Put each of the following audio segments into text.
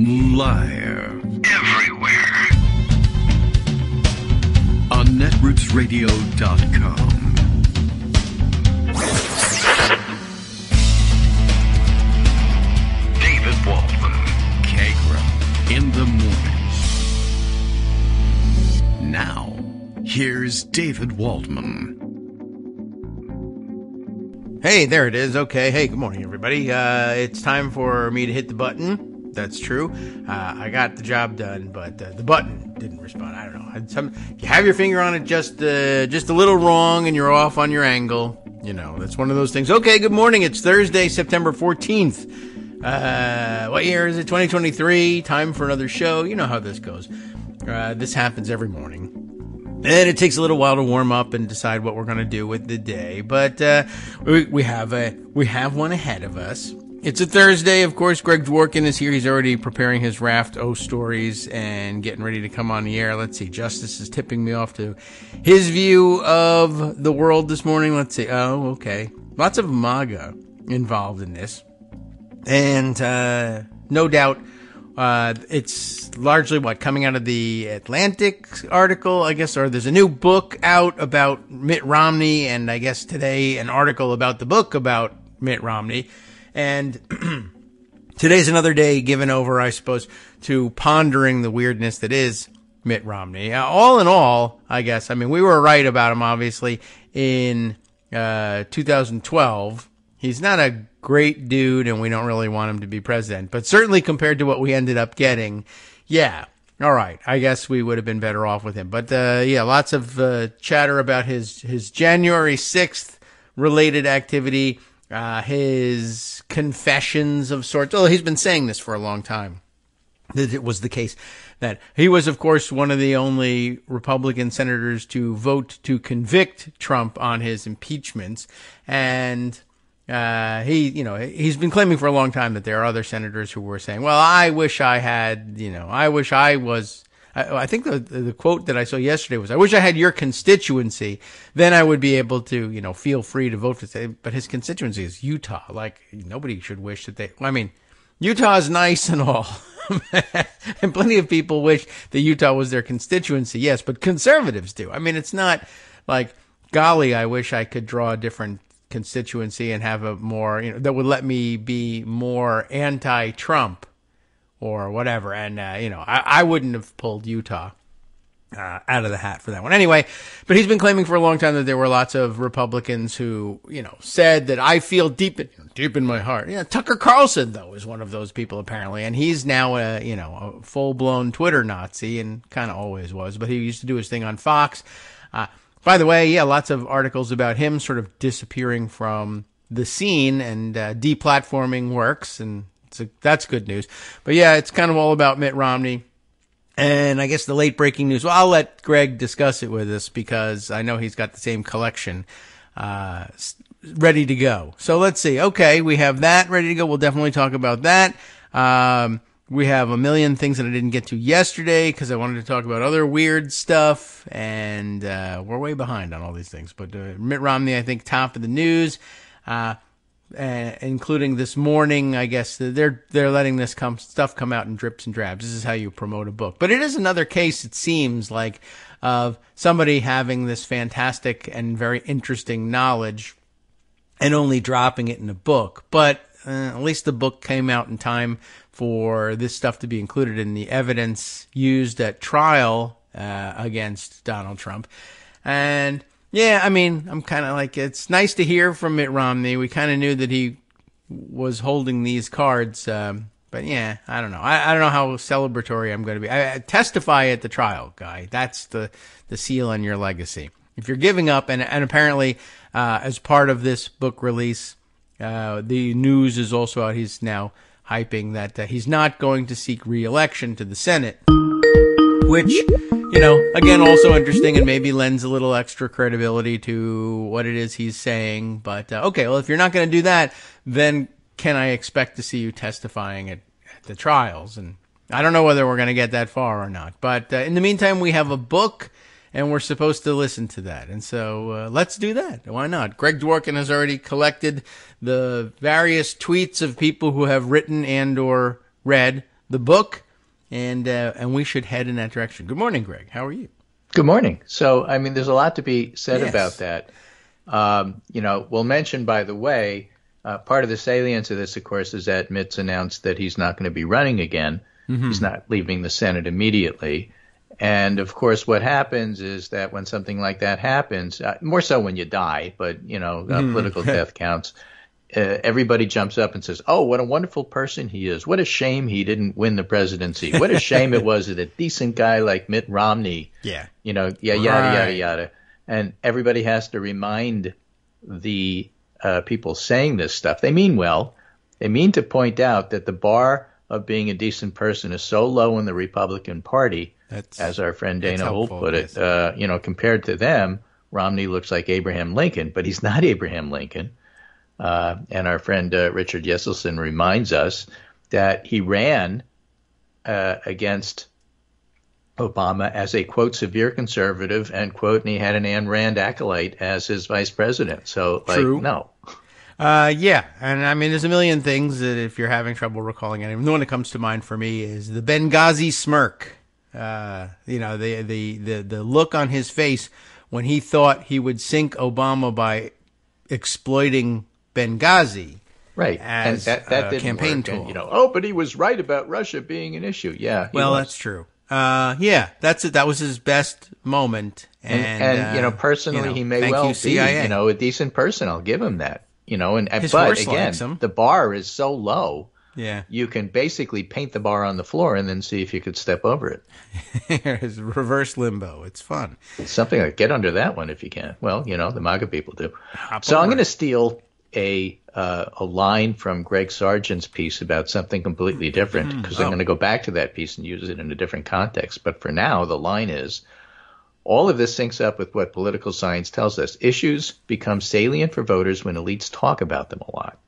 Live. Everywhere. On netrootsradio.com. David Waldman. Kagro. In the morning. Now, here's David Waldman. Hey, there it is. Okay. Hey, good morning, everybody. It's time for me to hit the button. That's true. I got the job done, but the button didn't respond. I don't know. If you have your finger on it just a little wrong and you're off on your angle, you know, that's one of those things. Okay, good morning. It's Thursday, September 14th. What year is it? 2023. Time for another show. You know how this goes. This happens every morning. And it takes a little while to warm up and decide what we're going to do with the day. But we have one ahead of us. It's a Thursday. Of course, Greg Dworkin is here. He's already preparing his Raft O stories and getting ready to come on the air. Let's see. Justice is tipping me off to his view of the world this morning. Let's see. Oh, okay. Lots of MAGA involved in this. And no doubt it's largely coming out of the Atlantic article, I guess, or there's a new book out about Mitt Romney, and I guess today an article about the book about Mitt Romney. And today's another day given over, I suppose, to pondering the weirdness that is Mitt Romney. All in all, I guess, I mean, we were right about him, obviously, in 2012. He's not a great dude, and we don't really want him to be president. But certainly compared to what we ended up getting, yeah, all right, I guess we would have been better off with him. But, yeah, lots of chatter about his January 6th related activity, his confessions of sorts. Oh, he's been saying this for a long time, that it was the case that he was, of course, one of the only Republican senators to vote to convict Trump on his impeachments. And he's been claiming for a long time that there are other senators who were saying, well, I wish I had, I wish I was, I think the quote that I saw yesterday was, I wish I had your constituency, then I would be able to, feel free to vote for it. But his constituency is Utah. Like, nobody should wish that Utah is nice and all. And plenty of people wish that Utah was their constituency. Yes, but conservatives do. I mean, it's not like, golly, I wish I could draw a different constituency and have a more, that would let me be more anti-Trump or whatever. And, I wouldn't have pulled Utah out of the hat for that one. Anyway, but he's been claiming for a long time that there were lots of Republicans who, said that I feel deep in my heart. Tucker Carlson, though, is one of those people, apparently. And he's now a full-blown Twitter Nazi, and kind of always was. But he used to do his thing on Fox. By the way, yeah, lots of articles about him sort of disappearing from the scene and deplatforming works, and that's good news. But yeah, it's kind of all about Mitt Romney. And I guess the late breaking news, well, I'll let Greg discuss it with us because I know he's got the same collection ready to go. So let's see. Okay, we have that ready to go. We'll definitely talk about that. We have a million things that I didn't get to yesterday because I wanted to talk about other weird stuff, and we're way behind on all these things. But Mitt Romney, I think, top of the news, including this morning. I guess they're letting this stuff come out in drips and drabs. This is how you promote a book. But it is another case, it seems like, of somebody having this fantastic and very interesting knowledge and only dropping it in a book. But at least the book came out in time for this stuff to be included in the evidence used at trial against Donald Trump. And yeah, I mean, I'm kind of like, it's nice to hear from Mitt Romney. We kind of knew that he was holding these cards, but yeah, I don't know. I don't know how celebratory I'm going to be. I testify at the trial, guy. That's the seal on your legacy. If you're giving up, and apparently as part of this book release, the news is also out. He's now hyping that he's not going to seek re-election to the Senate, which, again, also interesting and maybe lends a little extra credibility to what it is he's saying. But, okay, well, if you're not going to do that, then can I expect to see you testifying at the trials? And I don't know whether we're going to get that far or not. But in the meantime, we have a book, and we're supposed to listen to that. And so let's do that. Why not? Greg Dworkin has already collected the various tweets of people who have written and or read the book, and we should head in that direction. Good morning, Greg. How are you? Good morning. So, I mean, there's a lot to be said Yes. about that. We'll mention, by the way, part of the salience of this, of course, is that Mitt's announced that he's not going to be running again. Mm-hmm. He's not leaving the Senate immediately. And, of course, what happens is that when something like that happens, more so when you die, but, political death counts, everybody jumps up and says, oh, what a wonderful person he is. What a shame he didn't win the presidency. What a shame it was that a decent guy like Mitt Romney, yada, yada. And everybody has to remind the people saying this stuff. They mean well. They mean to point out that the bar of being a decent person is so low in the Republican Party, as our friend Dana Holt put it, compared to them, Romney looks like Abraham Lincoln, but he's not Abraham Lincoln. And our friend Richard Yesselson reminds us that he ran against Obama as a, quote, severe conservative, end quote, and he had an Ayn Rand acolyte as his vice president. So, True. No. Yeah, and I mean, there's a million things that if you're having trouble recalling any, the one that comes to mind for me is the Benghazi smirk. The look on his face when he thought he would sink Obama by exploiting Benghazi. Right, as and that didn't campaign work. tool. And, but he was right about Russia being an issue. Yeah, that's true. That's it. That was his best moment. And personally, he may well be, a decent person. I'll give him that. But again, the bar is so low. Yeah, you can basically paint the bar on the floor and then see if you could step over it. It's reverse limbo. It's fun. It's something like get under that one if you can. Well, the MAGA people do. So I'm going to steal a line from Greg Sargent's piece about something completely different because I'm going to go back to that piece and use it in a different context. But for now, the line is, all of this syncs up with what political science tells us. Issues become salient for voters when elites talk about them a lot.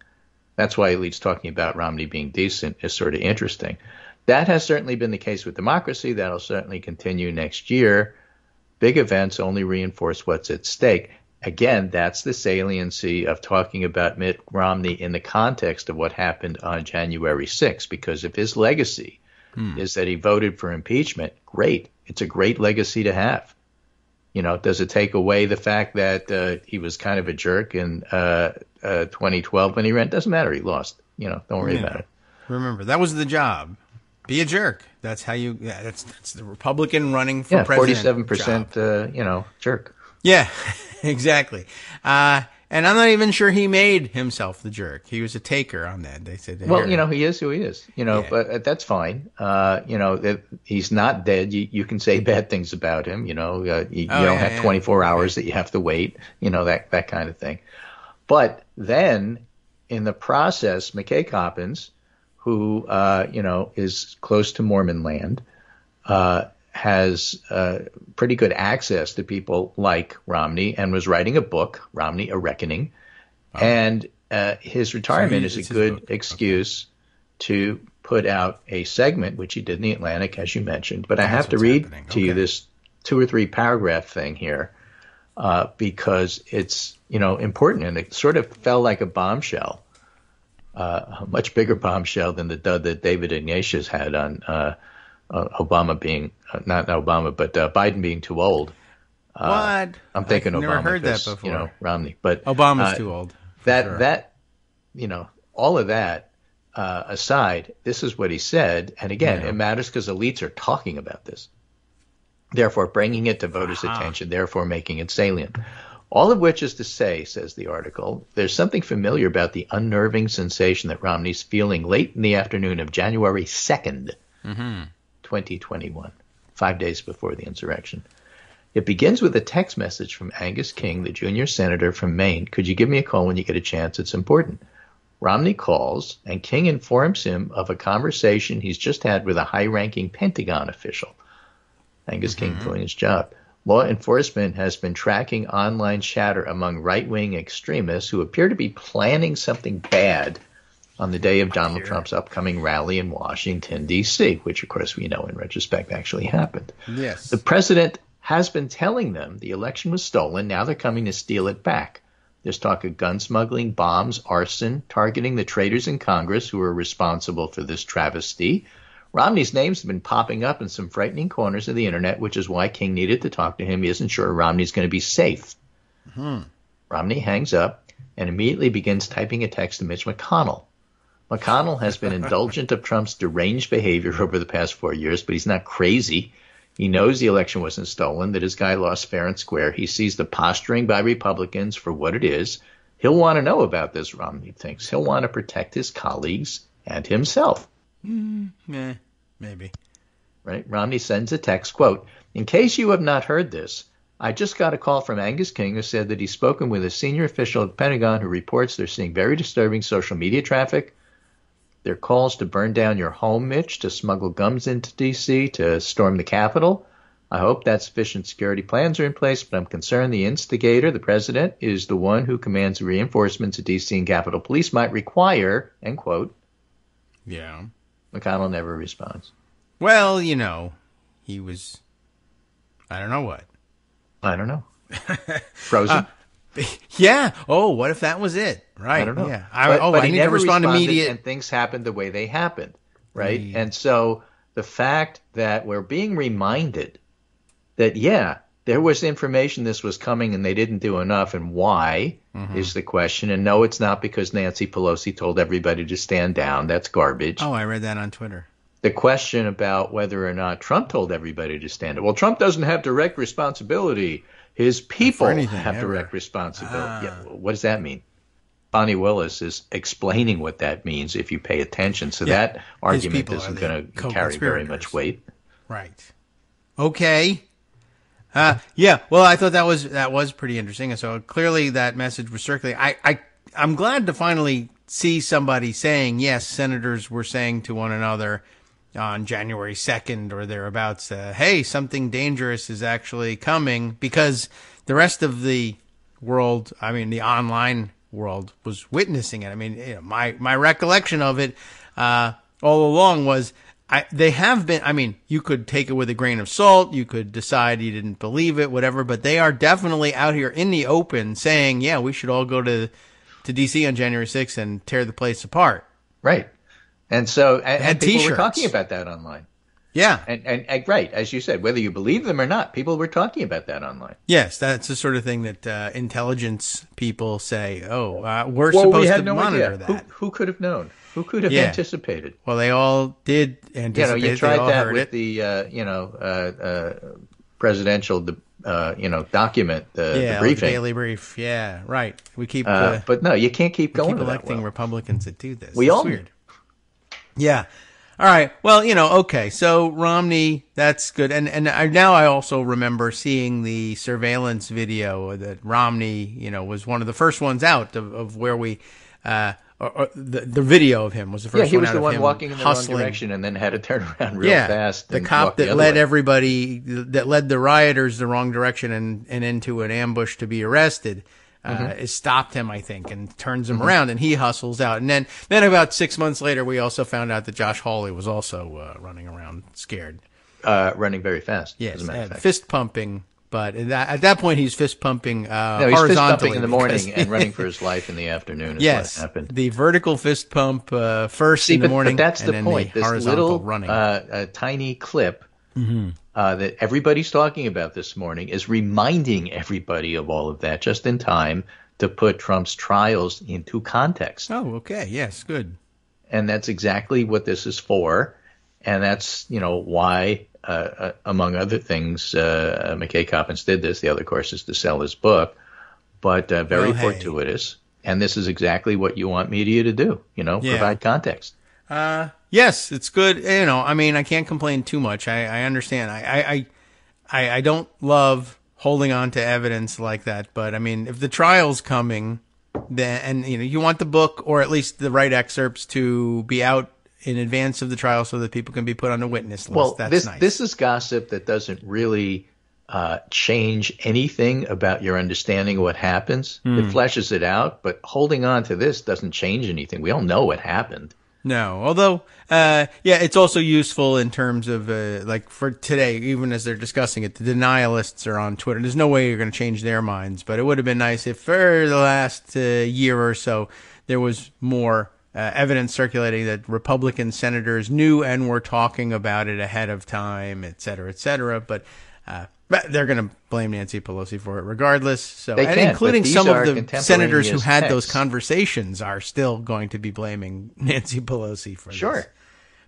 That's why elites talking about Romney being decent is sort of interesting. That has certainly been the case with democracy. That'll certainly continue next year. Big events only reinforce what's at stake. Again, that's the saliency of talking about Mitt Romney in the context of what happened on January 6th, because if his legacy is that he voted for impeachment, great. It's a great legacy to have. Does it take away the fact that he was kind of a jerk in 2012 when he ran? Doesn't matter. He lost. Don't worry about it. Remember, that was the job. Be a jerk. That's how you. Yeah, that's the Republican running for president. 47%. Jerk. Yeah, exactly. And I'm not even sure he made himself the jerk. He was a taker on that. They said. Well, he is who he is. But that's fine. That he's not dead. You can say bad things about him. You don't have 24 hours that you have to wait. That kind of thing. But then, in the process, McKay Coppins, who is close to Mormon land, has pretty good access to people like Romney and was writing a book, Romney: A Reckoning. And his retirement is a good excuse to put out a segment, which he did in the Atlantic, as you mentioned. But I have to read to you this 2 or 3 paragraph thing here because it's important, and it sort of fell like a bombshell, a much bigger bombshell than the dud that David Ignatius had on Obama being not Obama, but Biden being too old. What? I'm thinking I've Obama. never heard that before. Romney, but Obama's too old. All of that aside, this is what he said, and again, it matters because elites are talking about this. Therefore, bringing it to voters' attention, therefore making it salient. All of which is to say, says the article, there's something familiar about the unnerving sensation that Romney's feeling late in the afternoon of January 2nd, 2021, 5 days before the insurrection. It begins with a text message from Angus King, the junior senator from Maine. Could you give me a call when you get a chance? It's important. Romney calls, and King informs him of a conversation he's just had with a high-ranking Pentagon official. Angus King doing his job. Law enforcement has been tracking online chatter among right-wing extremists who appear to be planning something bad on the day of Donald Trump's upcoming rally in Washington, D.C., which, of course, we know in retrospect actually happened. Yes. The president has been telling them the election was stolen. Now they're coming to steal it back. There's talk of gun smuggling, bombs, arson, targeting the traitors in Congress who are responsible for this travesty. Romney's name's been popping up in some frightening corners of the internet, which is why King needed to talk to him. He isn't sure Romney's going to be safe. Romney hangs up and immediately begins typing a text to Mitch McConnell. McConnell has been indulgent of Trump's deranged behavior over the past 4 years, but he's not crazy. He knows the election wasn't stolen, that his guy lost fair and square. He sees the posturing by Republicans for what it is. He'll want to know about this, Romney thinks. He'll want to protect his colleagues and himself. Maybe. Right? Romney sends a text, quote, "In case you have not heard this, I just got a call from Angus King who said that he's spoken with a senior official at the Pentagon who reports they're seeing very disturbing social media traffic. Their calls to burn down your home, Mitch, to smuggle guns into D.C., to storm the Capitol. I hope that sufficient security plans are in place, but I'm concerned the instigator, the president, is the one who commands the reinforcements that D.C. and Capitol Police might require," end quote. Yeah. McConnell never responds. Well, he was, I don't know what. I don't know. Frozen? Yeah. Oh, what if that was it? Right. I don't know. Yeah. But I he need to never respond responded, immediately. and things happened the way they happened, right? And so the fact that we're being reminded that, yeah, there was information this was coming and they didn't do enough, and why is the question. And no, it's not because Nancy Pelosi told everybody to stand down. That's garbage. Oh, I read that on Twitter. The question about whether or not Trump told everybody to stand down. Well, Trump doesn't have direct responsibility. His people have direct responsibility. Yeah, what does that mean? Bonnie Willis is explaining what that means if you pay attention. So that argument isn't going to carry very much weight. Right. Okay. Yeah. Well, I thought that was pretty interesting. And so clearly that message was circulating. I'm glad to finally see somebody saying, yes, senators were saying to one another on January 2nd or thereabouts, hey, something dangerous is actually coming, because the rest of the world, I mean, the online world was witnessing it. I mean, my recollection of it all along was they have been, I mean, you could take it with a grain of salt. You could decide you didn't believe it, whatever, but they are definitely out here in the open saying, yeah, we should all go to D.C. on January 6th and tear the place apart. Right. And so, and people T-shirts. were talking about that online. Yeah. And right, as you said, whether you believe them or not, people were talking about that online. Yes, that's the sort of thing that intelligence people say, we're supposed to monitor that. Who could have known? Who could have anticipated? Well, they all did anticipate. You tried that with the, presidential, document, the briefing. The daily brief. Yeah, right. We keep, but no, you can't keep going. Keep electing Republicans that do this. We all weird. Yeah. All right. Well, okay. So Romney, that's good. And now I also remember seeing the surveillance video that Romney, was one of the first ones out of where we, or the video of him was the first one out. Yeah, he was the one him walking in the hustling. wrong direction and then had to turn around real fast. The cop that led the rioters the wrong direction and into an ambush to be arrested. Stopped him, I think, and turns him around, and he hustles out. And then about 6 months later, we also found out that Josh Hawley was also running around scared. Running very fast. Yes, fist pumping. But at that point, he's fist pumping horizontally. He's fist pumping in the morning and running for his life in the afternoon. Is what happened. The vertical fist pump first in the morning. But that's the point. The this little running. Tiny clip that everybody's talking about this morning is reminding everybody of all of that just in time to put Trump's trials into context. Oh, okay. Yes, good. And that's exactly what this is for. And that's, why, among other things, McKay Coppins did this. The other, of course, is to sell his book. But very fortuitous. And this is exactly what you want media to do, provide context. Yes, it's good. I mean, I can't complain too much. I understand. I don't love holding on to evidence like that, but I mean, if the trial's coming, then, and you want the book or at least the right excerpts to be out in advance of the trial so that people can be put on a witness list. Well, that's nice. This is gossip that doesn't really change anything about your understanding of what happens. It fleshes it out, but holding on to this doesn't change anything. We all know what happened. No, although, it's also useful in terms of, like for today, even as they're discussing it, the denialists are on Twitter. There's no way you're going to change their minds, but it would have been nice if for the last year or so, there was more evidence circulating that Republican senators knew and were talking about it ahead of time, et cetera, et cetera. But they're going to blame Nancy Pelosi for it regardless. So, They can, including but some these of are the senators who had those texts. conversations are still going to be blaming Nancy Pelosi for Sure. this.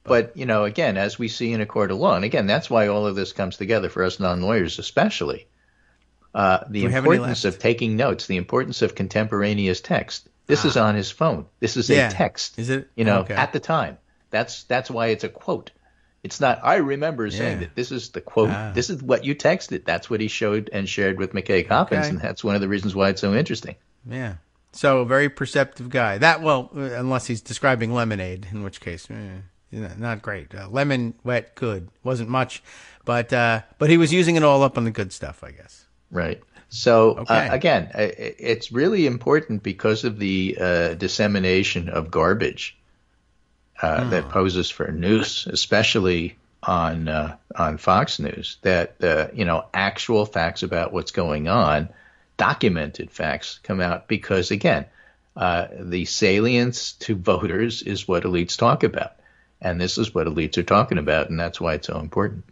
But, again, as we see in a court of law, and again, that's why all of this comes together for us non-lawyers especially, the importance of taking notes, the importance of contemporaneous text. This is on his phone. This is a text. Is it? At the time. That's why it's a quote. It's not, I remember saying that. This is the quote. This is what you texted. That's what he showed and shared with McKay Coppins, and that's one of the reasons why it's so interesting. Yeah. So, a very perceptive guy. Unless he's describing lemonade, in which case, not great. Lemon, wet, good. Wasn't much, but he was using it all up on the good stuff, I guess. Right. So, again, it's really important because of the dissemination of garbage that poses for news, especially on Fox News, that, actual facts about what's going on, documented facts come out because, again, the salience to voters is what elites talk about. And this is what elites are talking about, and that's why it's so important.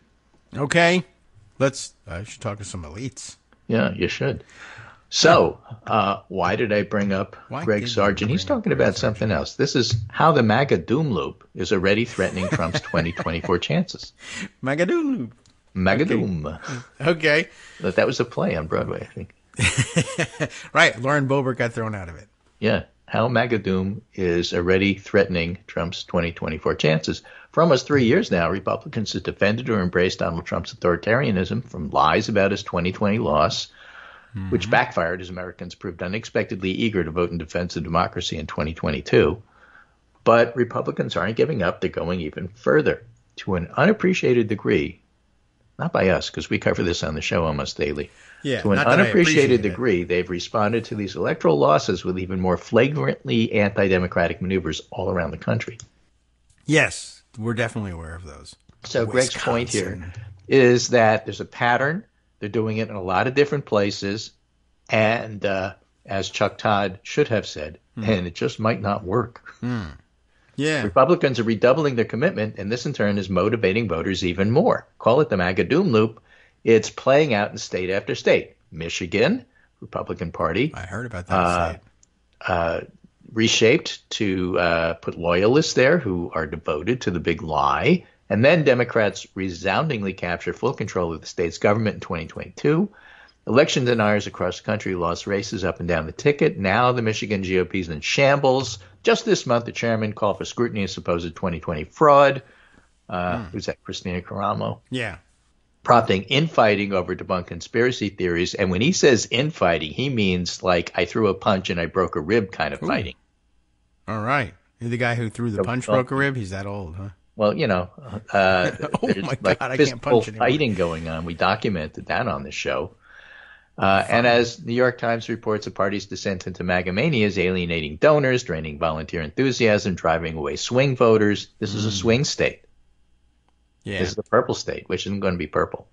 Okay. I should talk to some elites. Yeah, you should. So, why did I bring up Greg Sargent? He's talking about something else. This is how the MAGA doom loop is already threatening Trump's 2024 chances. MAGA doom loop. MAGA doom. Okay. That was a play on Broadway, I think. Right. Lauren Boebert got thrown out of it. Yeah. How MAGA doom is already threatening Trump's 2024 chances. For almost 3 years now, Republicans have defended or embraced Donald Trump's authoritarianism from lies about his 2020 loss, which backfired as Americans proved unexpectedly eager to vote in defense of democracy in 2022. But Republicans aren't giving up. They're going even further. To an unappreciated degree, not by us, because we cover this on the show almost daily. Yeah, to an unappreciated degree, they've responded to these electoral losses with even more flagrantly anti-democratic maneuvers all around the country. Yes, we're definitely aware of those. So Greg's point here is that there's a pattern. They're doing it in a lot of different places. And as Chuck Todd should have said, and it just might not work. Yeah. Republicans are redoubling their commitment, and this in turn is motivating voters even more. Call it the MAGA doom loop. It's playing out in state after state. Michigan, Republican Party. I heard about that state. Reshaped to put loyalists there who are devoted to the big lie. And then Democrats resoundingly capture full control of the state's government in 2022. Election deniers across the country lost races up and down the ticket. Now the Michigan GOP is in shambles. Just this month, the chairman called for scrutiny of supposed 2020 fraud. Who's that? Christina Caramo. Yeah. Prompting infighting over debunked conspiracy theories. And when he says infighting, he means like I threw a punch and I broke a rib kind of fighting. All right. You're the guy who threw the punch broke a rib? He's that old, huh? Well, oh there's my like God, I physical can't punch anymore. fighting going on. We documented that on the show. And as New York Times reports, the party's descent into MAGA mania is alienating donors, draining volunteer enthusiasm, driving away swing voters. This is a swing state. Yeah. This is the purple state, which isn't going to be purple.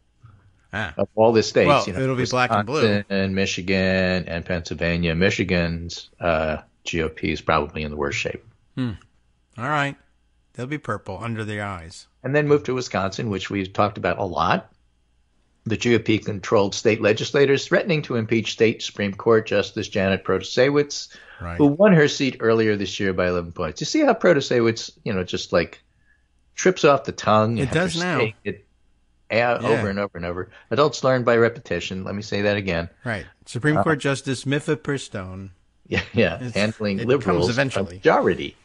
Of all the states, well, it'll be black and blue. And Michigan and Pennsylvania. Michigan's GOP is probably in the worst shape. All right. They'll be purple under the eyes. And then move to Wisconsin, which we've talked about a lot. The GOP-controlled state legislators threatening to impeach state Supreme Court Justice Janet Protasewicz, who won her seat earlier this year by 11 points. You see how Protasewicz, just like trips off the tongue? It does now. Over and over and over. Adults learn by repetition. Let me say that again. Right. Supreme Court Justice Miffa Perstone. Yeah. Handling liberals eventually. Majority.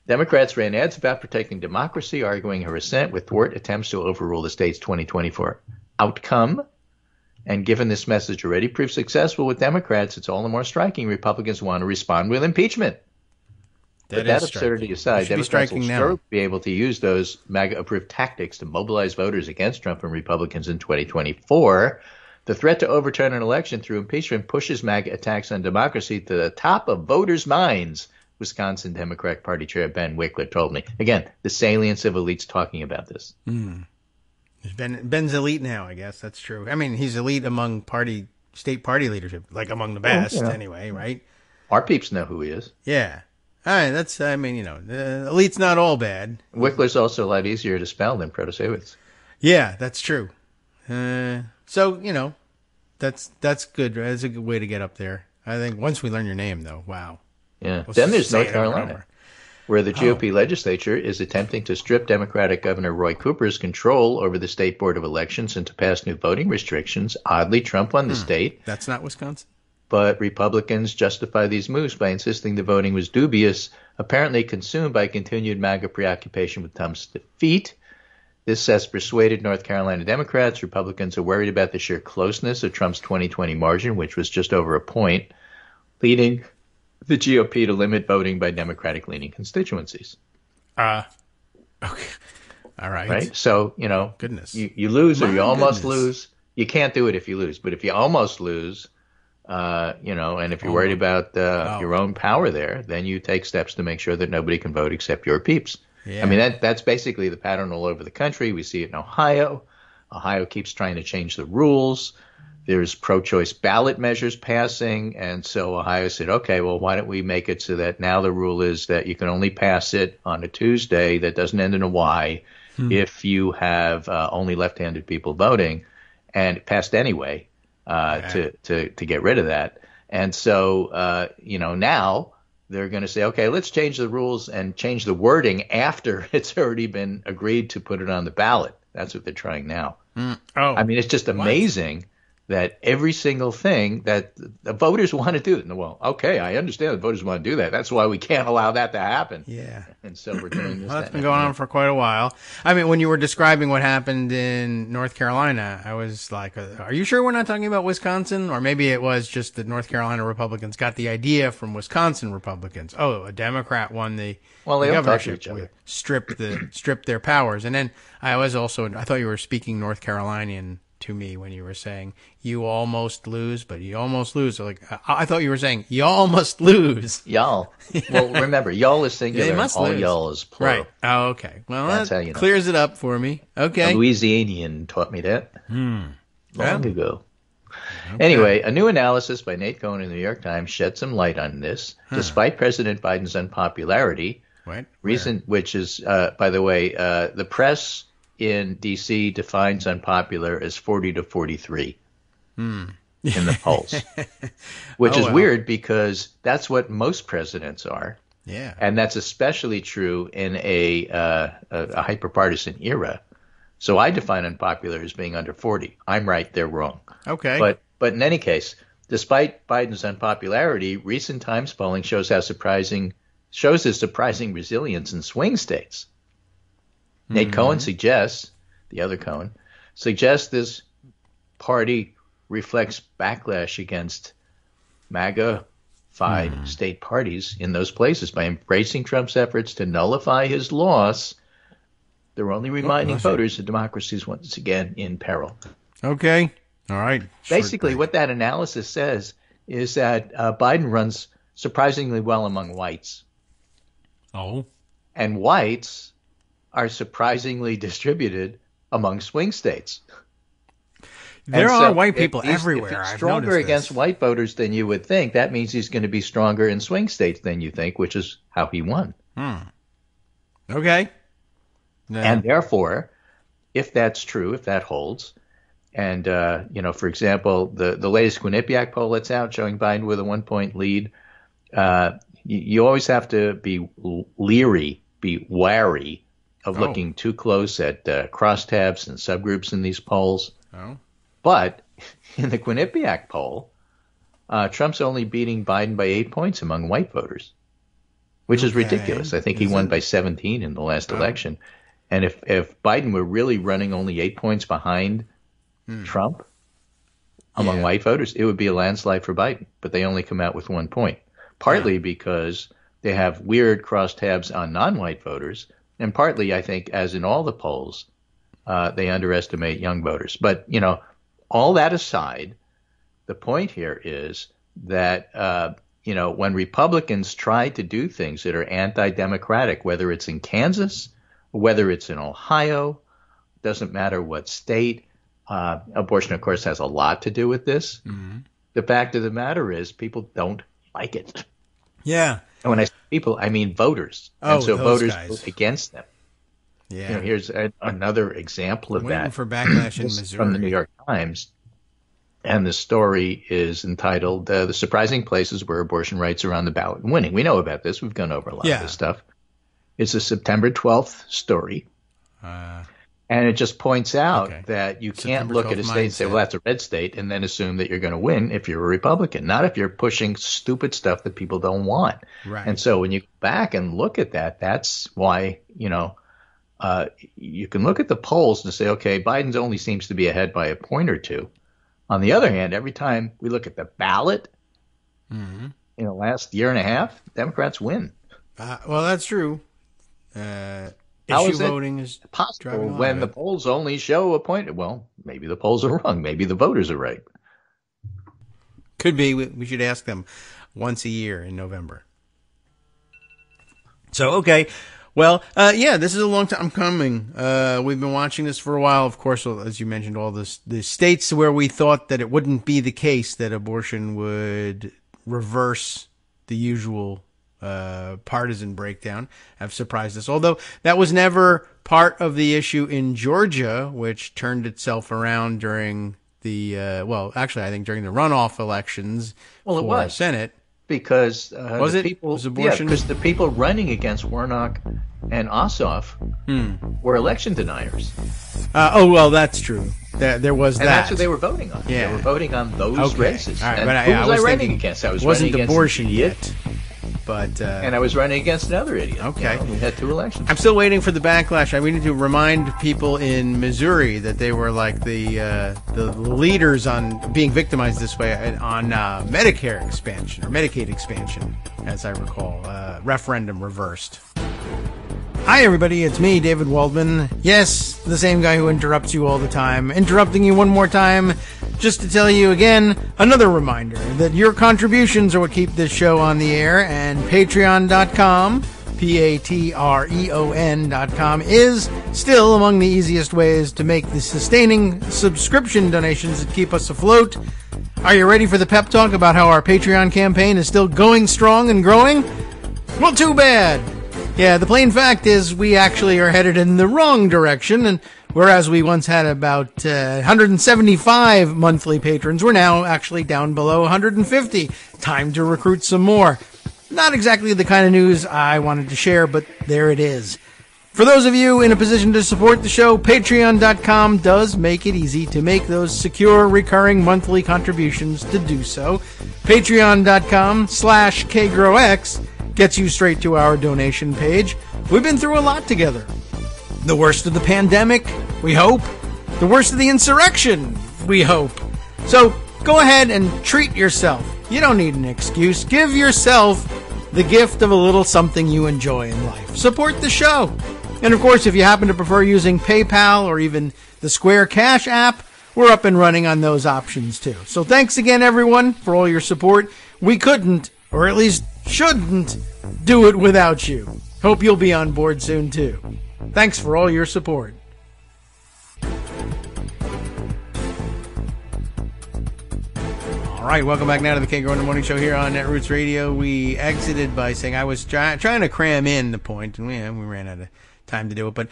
Democrats ran ads about protecting democracy, arguing her assent with thwart attempts to overrule the state's 2024 outcome. And given this message already proved successful with Democrats, it's all the more striking Republicans want to respond with impeachment. But that absurdity aside, Democrats will sure be able to use those MAGA-approved tactics to mobilize voters against Trump and Republicans in 2024. The threat to overturn an election through impeachment pushes MAGA attacks on democracy to the top of voters' minds, Wisconsin Democratic Party Chair Ben Wickler told me. Again, the salience of elites talking about this. Ben's elite now, I guess. That's true. I mean, he's elite among state party leadership, like among the best anyway, right? Our peeps know who he is. Yeah. All right, that's, I mean, the elite's not all bad. Wickler's also a lot easier to spell than Protasiewicz. Yeah, that's true. So, that's good. That's a good way to get up there. I think once we learn your name, though, wow. Yeah. We'll Then there's say North it over and Carolina, over. where the GOP legislature is attempting to strip Democratic Governor Roy Cooper's control over the state board of elections and to pass new voting restrictions. Oddly, Trump won the state. That's not Wisconsin? But Republicans justify these moves by insisting the voting was dubious, apparently consumed by continued MAGA preoccupation with Trump's defeat. This has persuaded North Carolina Democrats. Republicans are worried about the sheer closeness of Trump's 2020 margin, which was just over a point, leading the GOP to limit voting by Democratic-leaning constituencies. Okay. All right. Right? So, Goodness. you lose or My you almost goodness. lose. You can't do it if you lose. But if you almost lose, and if you're worried about your own power there, then you take steps to make sure that nobody can vote except your peeps. Yeah. I mean, that's basically the pattern all over the country. We see it in Ohio. Ohio keeps trying to change the rules. There's pro-choice ballot measures passing. And so Ohio said, okay, well, why don't we make it so that now the rule is that you can only pass it on a Tuesday that doesn't end in a Y if you have only left-handed people voting, and it passed anyway to get rid of that. And so, now they're going to say, okay, let's change the rules and change the wording after it's already been agreed to put it on the ballot. That's what they're trying now. I mean, it's just amazing that every single thing that the voters want to do. Well, okay, I understand the voters want to do that. That's why we can't allow that to happen. Yeah. And so we're doing this. Well, that's been going on for quite a while. I mean, when you were describing what happened in North Carolina, I was like, are you sure we're not talking about Wisconsin? Or maybe it was just that North Carolina Republicans got the idea from Wisconsin Republicans. Oh, a Democrat won the they all talk to governorship, each other. stripped their powers. And then I thought you were speaking North Carolinian to me when you were saying you almost lose, but you almost lose. Like I thought you were saying you almost lose. Y'all. Well, remember, y'all is singular, and all lose. y'all is plural. Right. Oh, okay. Well, That's that how you know. clears it up for me. Okay. A Louisianian taught me that long ago. Okay. Anyway, a new analysis by Nate Cohn in the New York Times shed some light on this. Despite President Biden's unpopularity, which is, by the way, the press in D.C. defines unpopular as 40 to 43 in the polls, which is weird because that's what most presidents are. Yeah. And that's especially true in a hyper-partisan era. So I define unpopular as being under 40. I'm right, they're wrong. Okay. But in any case, despite Biden's unpopularity, recent Times polling shows his surprising resilience in swing states. Nate Cohn suggests this party reflects backlash against MAGA-fied state parties in those places. By embracing Trump's efforts to nullify his loss, they're only reminding voters that democracy is once again in peril. Okay. All right. Basically, what that analysis says is that Biden runs surprisingly well among whites. Oh. And whites are surprisingly distributed among swing states. There are white people everywhere. If he's I've stronger noticed against this. white voters than you would think, that means he's going to be stronger in swing states than you think, which is how he won. Okay. No. And therefore, if that's true, if that holds, and, for example, the latest Quinnipiac poll that's out showing Biden with a 1-point lead, you always have to be wary of looking too close at crosstabs and subgroups in these polls. Oh. But in the Quinnipiac poll, Trump's only beating Biden by 8 points among white voters, which is ridiculous. I think he won by 17 in the last election. And if Biden were really running only 8 points behind Trump among white voters, it would be a landslide for Biden. But they only come out with 1 point, partly because they have weird crosstabs on non-white voters, and partly, I think, as in all the polls, they underestimate young voters. But, all that aside, the point here is that, when Republicans try to do things that are anti-democratic, whether it's in Kansas, whether it's in Ohio, doesn't matter what state, abortion, of course, has a lot to do with this. The fact of the matter is people don't like it. Yeah. And when I say people, I mean voters. Oh, and so those voters guys. vote against them. Yeah. Here's another example of Waiting that. for backlash in This is Missouri. from the New York Times. And the story is entitled The Surprising Places Where Abortion Rights Are on the Ballot and Winning. We know about this. We've gone over a lot of this stuff. It's a September 12th story. And it just points out that you can't look at a state and say, well, that's a red state, and then assume that you're going to win if you're a Republican. Not if you're pushing stupid stuff that people don't want. Right. And so when you go back and look at that, that's why, you can look at the polls and say, okay, Biden's only seems to be ahead by a point or two. On the other hand, every time we look at the ballot in the last year and a half, Democrats win. Well, that's true. How Issue is it voting is possible when the polls only show a point? Well, maybe the polls are wrong. Maybe the voters are right. Could be. We should ask them once a year in November. So, okay. Well, this is a long time coming. We've been watching this for a while. Of course, as you mentioned, all the states where we thought that it wouldn't be the case that abortion would reverse the usual partisan breakdown have surprised us. Although that was never part of the issue in Georgia, which turned itself around during the, I think during the runoff elections for Senate. Because was abortion? Because the people running against Warnock and Ossoff were election deniers. That's true. There was and that. That's what they were voting on. Yeah. They were voting on those races. All right, and but who was I running thinking, against? I was wasn't running against abortion an idiot. Yet. But and I was running against another idiot. Okay. We had 2 elections. I'm still waiting for the backlash. We need to remind people in Missouri that they were like the leaders on being victimized this way on Medicare expansion or Medicaid expansion, as I recall. Referendum reversed. Hi, everybody. It's me, David Waldman. Yes, the same guy who interrupts you all the time. Interrupting you one more time just to tell you again, another reminder that your contributions are what keep this show on the air, and Patreon.com, Patreon.com, is still among the easiest ways to make the sustaining subscription donations that keep us afloat. Are you ready for the pep talk about how our Patreon campaign is still going strong and growing? Well, too bad. Yeah, the plain fact is we actually are headed in the wrong direction, and whereas we once had about 175 monthly patrons, we're now actually down below 150. Time to recruit some more. Not exactly the kind of news I wanted to share, but there it is. For those of you in a position to support the show, Patreon.com does make it easy to make those secure, recurring monthly contributions to do so. Patreon.com/KagroX gets you straight to our donation page. We've been through a lot together. The worst of the pandemic, we hope. The worst of the insurrection, we hope. So go ahead and treat yourself. You don't need an excuse. Give yourself the gift of a little something you enjoy in life. Support the show. And of course, if you happen to prefer using PayPal or even the Square Cash app, we're up and running on those options too. So thanks again, everyone, for all your support. We couldn't, or at least shouldn't, do it without you. Hope you'll be on board soon too. Thanks for all your support. All right, welcome back now to the Kagro in the Morning Show here on Netroots Radio. We exited by saying I was trying to cram in the point, and we ran out of time to do it. But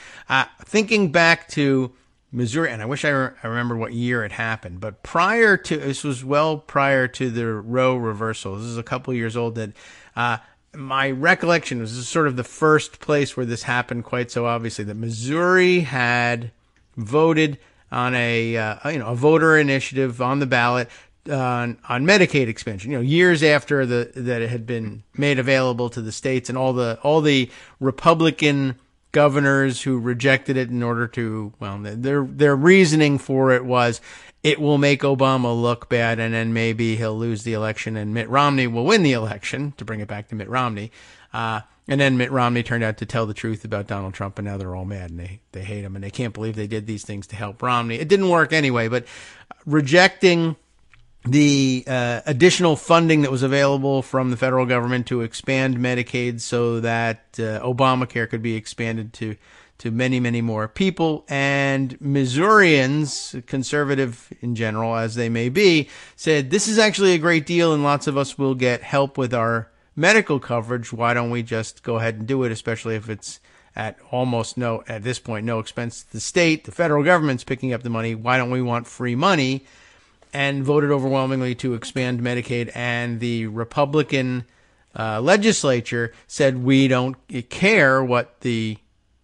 thinking back to Missouri, and I wish I remember what year it happened, but this was well prior to the Roe reversal. This is a couple years old. That my recollection was, this is sort of the first place where this happened quite so obviously, that Missouri had voted on a voter initiative on the ballot on Medicaid expansion. Years after that it had been made available to the states, and all the Republican governors who rejected it in order to, their reasoning for it was it will make Obama look bad, and then maybe he'll lose the election and Mitt Romney will win the election, to bring it back to Mitt Romney. And then Mitt Romney turned out to tell the truth about Donald Trump, and now they're all mad, and they hate him, and they can't believe they did these things to help Romney. It didn't work anyway, but rejecting the additional funding that was available from the federal government to expand Medicaid so that Obamacare could be expanded to many, many more people. And Missourians, conservative in general as they may be, said this is actually a great deal, and lots of us will get help with our medical coverage, why don't we just go ahead and do it, especially if it's at this point, no expense to the state. The federal government's picking up the money. Why don't we want free money? And voted overwhelmingly to expand Medicaid. And the Republican legislature said, we don't care what the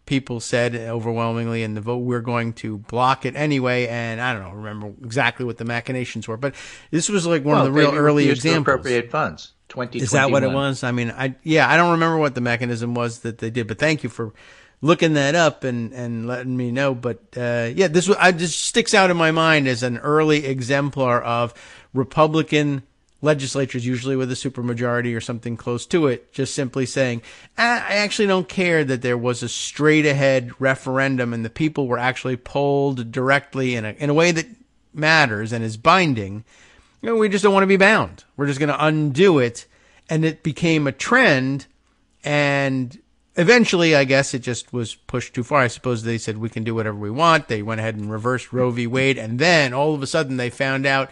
people said overwhelmingly in the vote. We're going to block it anyway. And I don't remember exactly what the machinations were, but this was like one of the real early examples. To appropriate funds. 2021. Is that what it was? I mean, I don't remember what the mechanism was that they did, but thank you for looking that up and letting me know. But this just sticks out in my mind as an early exemplar of Republican legislatures, usually with a supermajority or something close to it, just simply saying, I actually don't care that there was a straight ahead referendum and the people were actually polled directly in a way that matters and is binding. We just don't want to be bound. We're just going to undo it. And it became a trend. And eventually, I guess it just was pushed too far. I suppose they said we can do whatever we want. They went ahead and reversed Roe v. Wade. And then all of a sudden they found out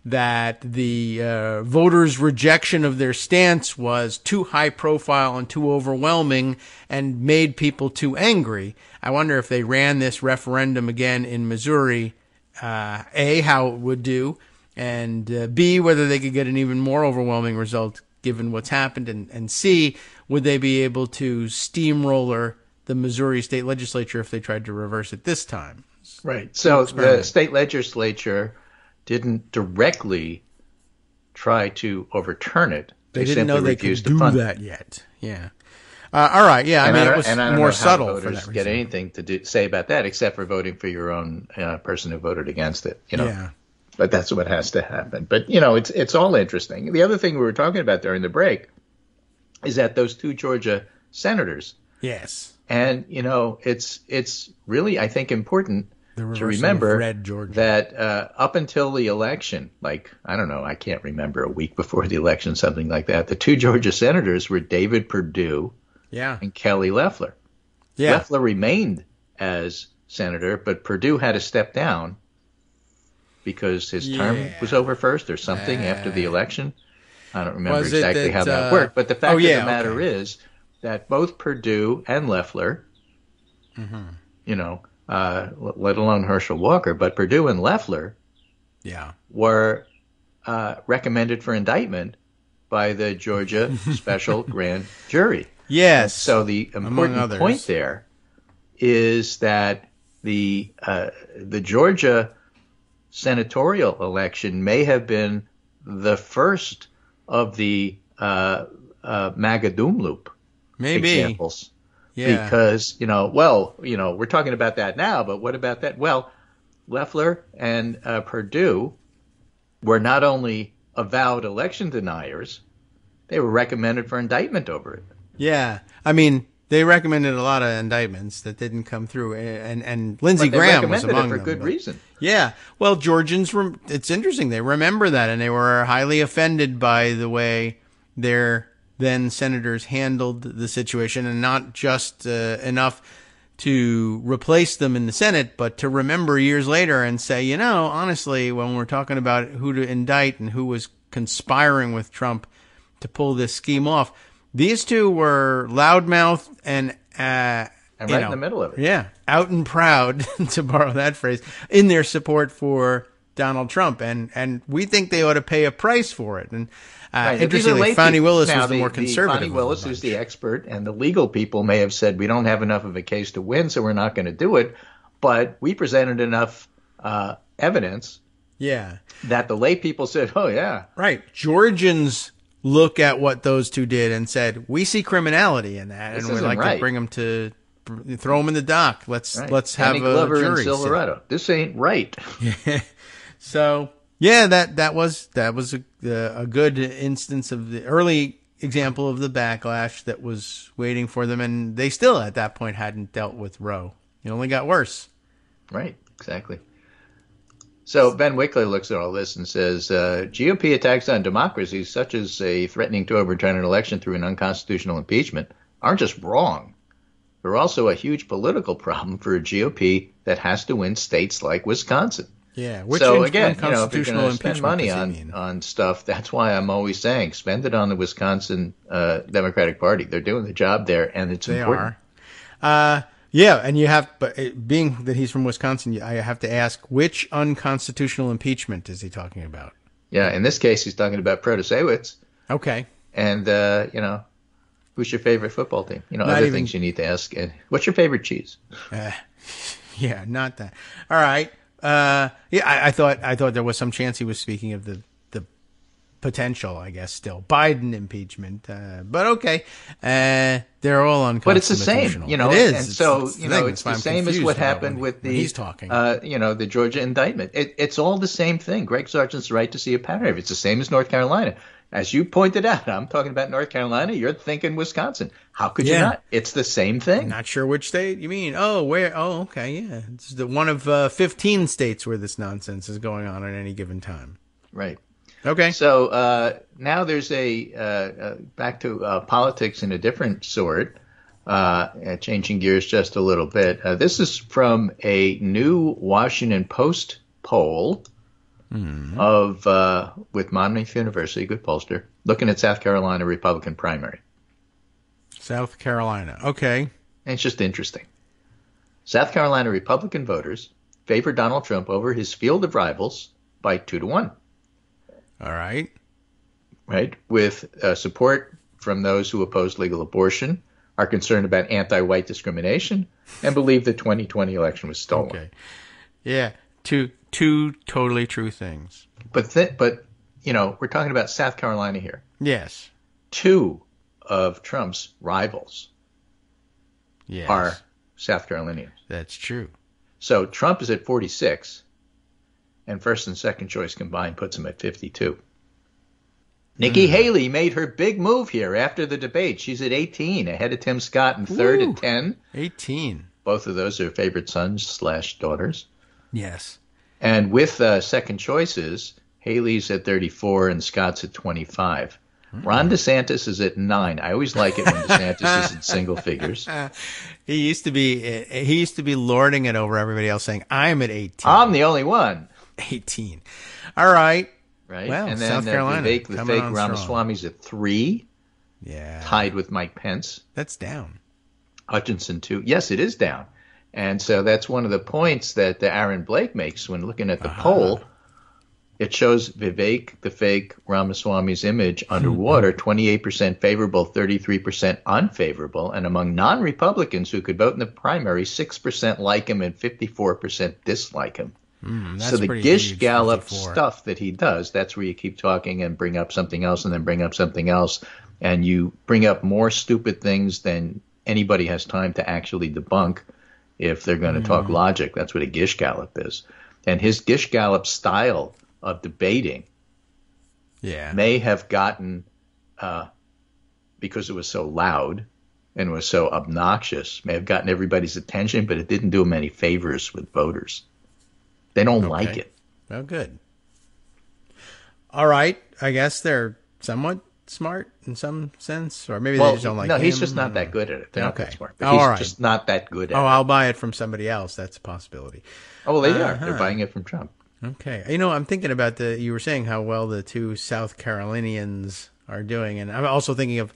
that the voters' rejection of their stance was too high profile and too overwhelming and made people too angry. I wonder if they ran this referendum again in Missouri, A, how it would do, and B, whether they could get an even more overwhelming result given what's happened, and C, would they be able to steamroller the Missouri state legislature if they tried to reverse it this time? Right. So the state legislature didn't directly try to overturn it. They didn't know they could do that yet. Yeah. All right. Yeah. I mean, it was more subtle for that reason. Get anything to say about that except for voting for your own person who voted against it. Yeah. But that's what has to happen. But, it's all interesting. The other thing we were talking about during the break is that those two Georgia senators. Yes. And, it's really, I think, important to remember that up until the election, I can't remember, a week before the election, something like that, the two Georgia senators were David Perdue and Kelly Loeffler. Yeah. Loeffler remained as senator, but Perdue had to step down because his term was over first or something after the election. I don't remember exactly how that worked. But the fact of the matter is that both Perdue and Loeffler, let alone Herschel Walker, but Perdue and Loeffler were recommended for indictment by the Georgia Special Grand Jury. Yes. And so the important point there is that the Georgia senatorial election may have been the first of the MAGA doom loop examples. Yeah. Because, we're talking about that now, but what about that? Well, Loeffler and Perdue were not only avowed election deniers, they were recommended for indictment over it. Yeah. I mean, they recommended a lot of indictments that didn't come through, and Lindsey Graham was among them. For good reason. Yeah. Well, Georgians, it's interesting. They remember that, and they were highly offended by the way their then senators handled the situation, and not just enough to replace them in the Senate, but to remember years later and say, honestly, when we're talking about who to indict and who was conspiring with Trump to pull this scheme off, these two were loudmouth and right in the middle of it. Yeah, out and proud, to borrow that phrase, in their support for Donald Trump, and we think they ought to pay a price for it. And interestingly, Fani Willis was the more conservative. Fani Willis, who's the expert, and the legal people may have said we don't have enough of a case to win, so we're not going to do it. But we presented enough evidence, that the lay people said, "Oh yeah, right." Georgians look at what those two did and said, "We see criminality in that, and we'd like to bring them to." Throw them in the dock. Let's have a jury. Silverado. This ain't right. So that was a good instance of the early example of the backlash that was waiting for them, and they still at that point hadn't dealt with Roe. It only got worse. Right. Exactly. So Ben Wickler looks at all this and says, GOP attacks on democracy, such as threatening to overturn an election through an unconstitutional impeachment, aren't just wrong. They're also a huge political problem for a GOP that has to win states like Wisconsin. Yeah. Which so again, if you're unconstitutional going to spend impeachment money does he mean? on stuff, that's why I'm always saying spend it on the Wisconsin Democratic Party. They're doing the job there, and it's important. Yeah, and you have, but being that he's from Wisconsin, I have to ask, which unconstitutional impeachment is he talking about? Yeah, in this case, he's talking about Protasewicz. Okay. And, who's your favorite football team? Other things you need to ask. What's your favorite cheese? Yeah, not that. All right. I thought there was some chance he was speaking of the potential, I guess, still Biden impeachment. But okay. They're all unconstitutional. But it's the same, It is. And so, it's the same as what happened with the, he's talking. The Georgia indictment. It's all the same thing. Greg Sargent's right to see a pattern. It's the same as North Carolina. As you pointed out, I'm talking about North Carolina. You're thinking Wisconsin. How could you not? It's the same thing. Not sure which state you mean. Oh, where? Oh, okay, yeah. It's one of 15 states where this nonsense is going on at any given time. Right. Okay. So now there's back to politics in a different sort, changing gears just a little bit. This is from a new Washington Post poll with Monmouth University, good pollster, looking at South Carolina Republican primary. South Carolina. Okay. And it's just interesting. South Carolina Republican voters favor Donald Trump over his field of rivals by 2-1. All right. Right. With support from those who oppose legal abortion, are concerned about anti-white discrimination, and believe the 2020 election was stolen. Okay. Yeah. Two totally true things. But we're talking about South Carolina here. Yes. Two of Trump's rivals are South Carolinians. That's true. So Trump is at 46, and first and second choice combined puts him at 52. Nikki Haley made her big move here after the debate. She's at 18, ahead of Tim Scott in third at 10. 18. Both of those are favorite sons/daughters. Yes. And with second choices, Haley's at 34 and Scott's at 25. Ron DeSantis is at 9. I always like it when DeSantis is in single figures. He used to be lording it over everybody else, saying, "I'm at 18. I'm the only one." 18. All right. Right. Well, and then South Carolina, the fake Ramaswamy's at 3. Yeah. Tied with Mike Pence. That's down. Hutchinson 2. Yes, it is down. And so that's one of the points that Aaron Blake makes when looking at the poll. It shows Vivek, the fake Ramaswamy's image, underwater, 28% favorable, 33% unfavorable. And among non-Republicans who could vote in the primary, 6% like him and 54% dislike him. So the Gish Gallop stuff that he does, that's where you keep talking and bring up something else and then bring up something else. And you bring up more stupid things than anybody has time to actually debunk if they're going to talk logic. That's what a Gish Gallop is. And his Gish Gallop style of debating may have gotten, because it was so loud and was so obnoxious, may have gotten everybody's attention, but it didn't do him any favors with voters. They don't like it. Well, good. All right. I guess they're somewhat smart in some sense, or maybe they just don't like him. No, he's just not that good at it. They're not that smart. But he's just not that good at it. I'll buy it from somebody else. That's a possibility. Oh, well, they are. They're buying it from Trump. Okay. I'm thinking about you were saying how well the two South Carolinians are doing, and I'm also thinking of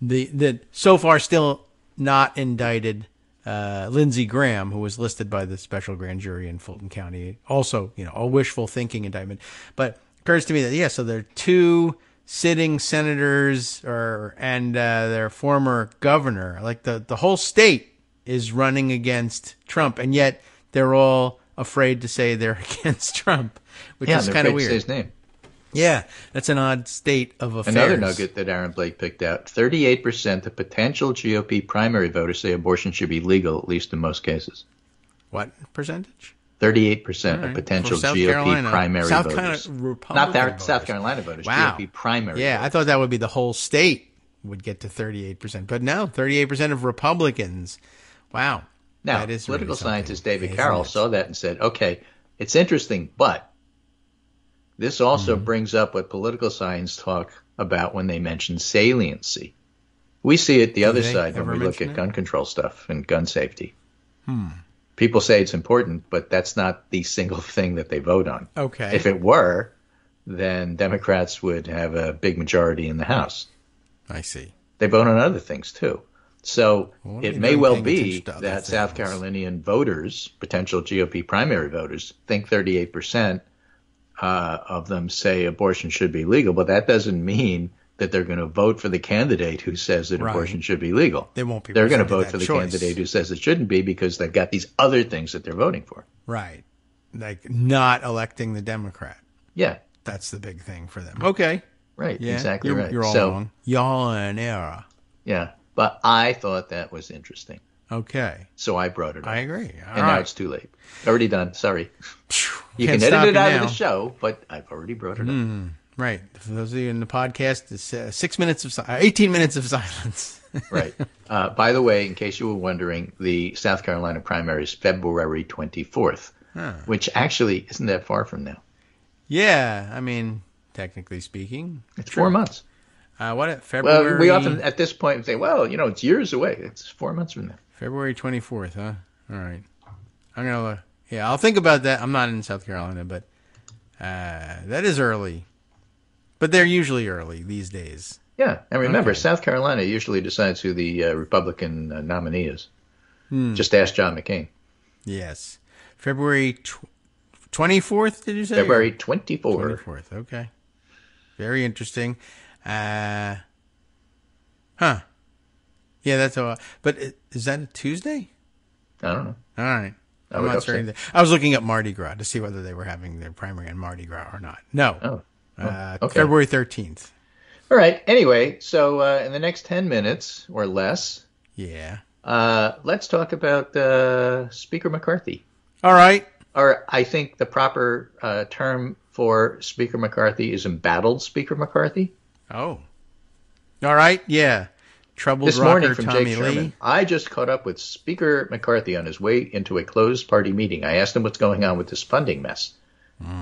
the so far still not indicted Lindsey Graham, who was listed by the special grand jury in Fulton County. Also, a wishful thinking indictment. But it occurs to me that, so there are two sitting senators and their former governor. Like the whole state is running against Trump, and yet they're all afraid to say they're against Trump, which is kind of weird. Say his name. Yeah, that's an odd state of affairs. Another nugget that Aaron Blake picked out, 38% of potential GOP primary voters say abortion should be legal, at least in most cases. What percentage? 38% of potential GOP primary voters. Not South Carolina voters, wow. GOP primary voters. I thought that would be the whole state would get to 38%. But no, 38% of Republicans. Wow. Now, that is political really scientist David Carroll saw that and said, okay, it's interesting, but this also brings up what political science talk about when they mention saliency. We see it the other side when we look at gun control stuff and gun safety. People say it's important, but that's not the single thing that they vote on. Okay. If it were, then Democrats would have a big majority in the House. I see. They vote on other things, too. So it may well be that things? South Carolinian voters, potential GOP primary voters, think 38% of them say abortion should be legal, but that doesn't mean that they're going to vote for the candidate who says that abortion should be legal. They won't be. They're going to vote for the candidate who says it shouldn't be because they've got these other things that they're voting for. Right. Like not electing the Democrat. Yeah. That's the big thing for them. Okay. Right. Yeah, exactly right. You're all wrong. Y'all in error. Yeah. But I thought that was interesting. Okay. So I brought it up. I agree. Now it's too late. Already done. Sorry. You can edit it out of the show, but I've already brought it up. Right. For those of you in the podcast, it's 18 minutes of silence. Right. By the way, in case you were wondering, the South Carolina primary is February 24th, which actually isn't that far from now. Yeah. I mean, technically speaking. It's 4 months. What, February? Well, we often at this point say, well, it's years away. It's 4 months from now. February 24th, huh? All right. I'm going to, I'll think about that. I'm not in South Carolina, but that is early. But they're usually early these days. Yeah, and remember, South Carolina usually decides who the Republican nominee is. Just ask John McCain. Yes. February 24th, did you say? February 24th. 24th, okay. Very interesting. Yeah, that's a... But is that a Tuesday? I don't know. All right. I'm not certain. I was looking at Mardi Gras to see whether they were having their primary on Mardi Gras or not. No. Okay. February 13th. All right. Anyway, so in the next 10 minutes or less, let's talk about Speaker McCarthy. All right. Or I think the proper term for Speaker McCarthy is embattled Speaker McCarthy. Oh. All right. Yeah. Troubled this rocker morning from Tommy Jake Lee. Sherman, I just caught up with Speaker McCarthy on his way into a closed party meeting. I asked him what's going on with this funding mess.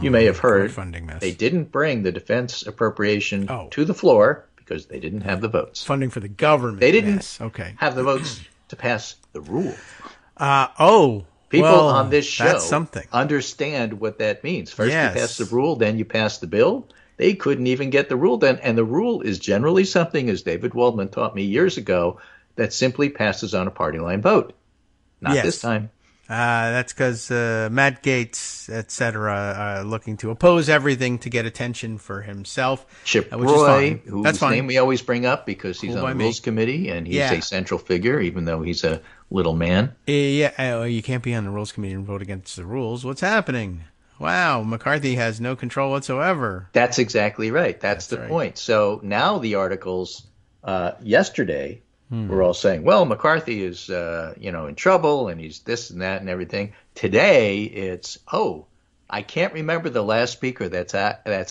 You may have heard they didn't bring the defense appropriation to the floor because they didn't have the votes. Funding for the government. They didn't have the votes to pass the rule. People on this show something. Understand what that means. First you pass the rule, then you pass the bill. They couldn't even get the rule done. And the rule is generally something, as David Waldman taught me years ago, that simply passes on a party line vote. Not this time. That's because Matt Gaetz, et cetera, are looking to oppose everything to get attention for himself. Chip which Roy, is whose name we always bring up because he's on the Rules Committee, and he's a central figure, even though he's a little man. You can't be on the Rules Committee and vote against the rules. What's happening? Wow, McCarthy has no control whatsoever. That's exactly right. That's the point. So now the articles yesterday were all saying, well, McCarthy is in trouble and he's this and that and everything. Today it's, I can't remember the last speaker that's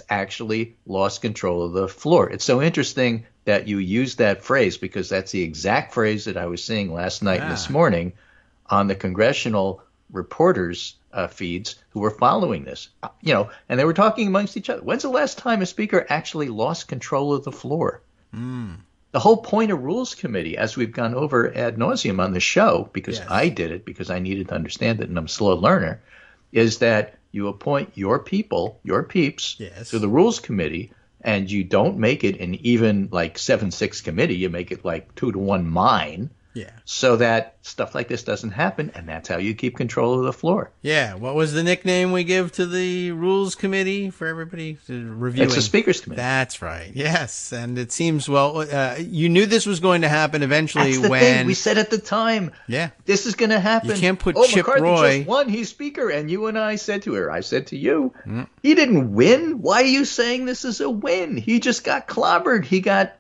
actually lost control of the floor. It's so interesting that you use that phrase because that's the exact phrase that I was seeing last night and this morning on the congressional reporters' feeds who were following this, and they were talking amongst each other. When's the last time a speaker actually lost control of the floor? The whole point of Rules Committee, as we've gone over ad nauseum on the show, because I did it because I needed to understand it and I'm a slow learner, is that you appoint your people, your peeps, to the Rules Committee, and you don't make it an even like 7-6 committee. You make it like 2-to-1 mine. So that stuff like this doesn't happen, and that's how you keep control of the floor. Yeah. What was the nickname we give to the Rules Committee for everybody reviewing? It's the Speakers Committee. That's right. Yes, and it seems you knew this was going to happen eventually. That's the when thing. We said at the time, this is going to happen. You can't put Chip McCarthy Roy. Just won. He's Speaker, and you and I said to her, I said to you, he didn't win. Why are you saying this is a win? He just got clobbered. He got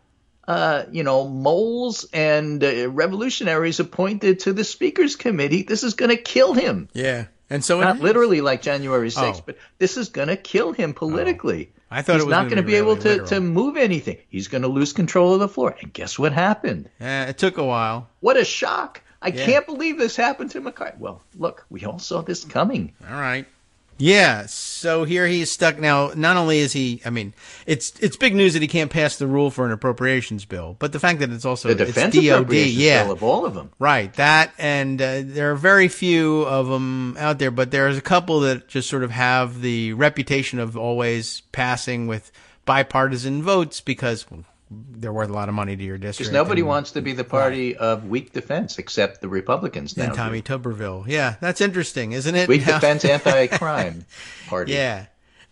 moles and revolutionaries appointed to the Speakers Committee. This is going to kill him. Yeah. And so not literally like January 6th, but this is going to kill him politically. I thought he's it was not going to be able literal. to move anything. He's going to lose control of the floor. And guess what happened? It took a while. What a shock. I can't believe this happened to McCarthy. Well, look, we all saw this coming. All right. Yeah, so here he's stuck now. Not only is he, I mean, it's big news that he can't pass the rule for an appropriations bill, but the fact that it's also the defense it's DOD, appropriations yeah, bill of all of them, right? That and there are very few of them out there, but there's a couple that just sort of have the reputation of always passing with bipartisan votes because they're worth a lot of money to your district. Because nobody wants to be the party of weak defense except the Republicans now. And Tommy Tuberville. Yeah, that's interesting, isn't it? Weak defense, anti-crime party. Yeah.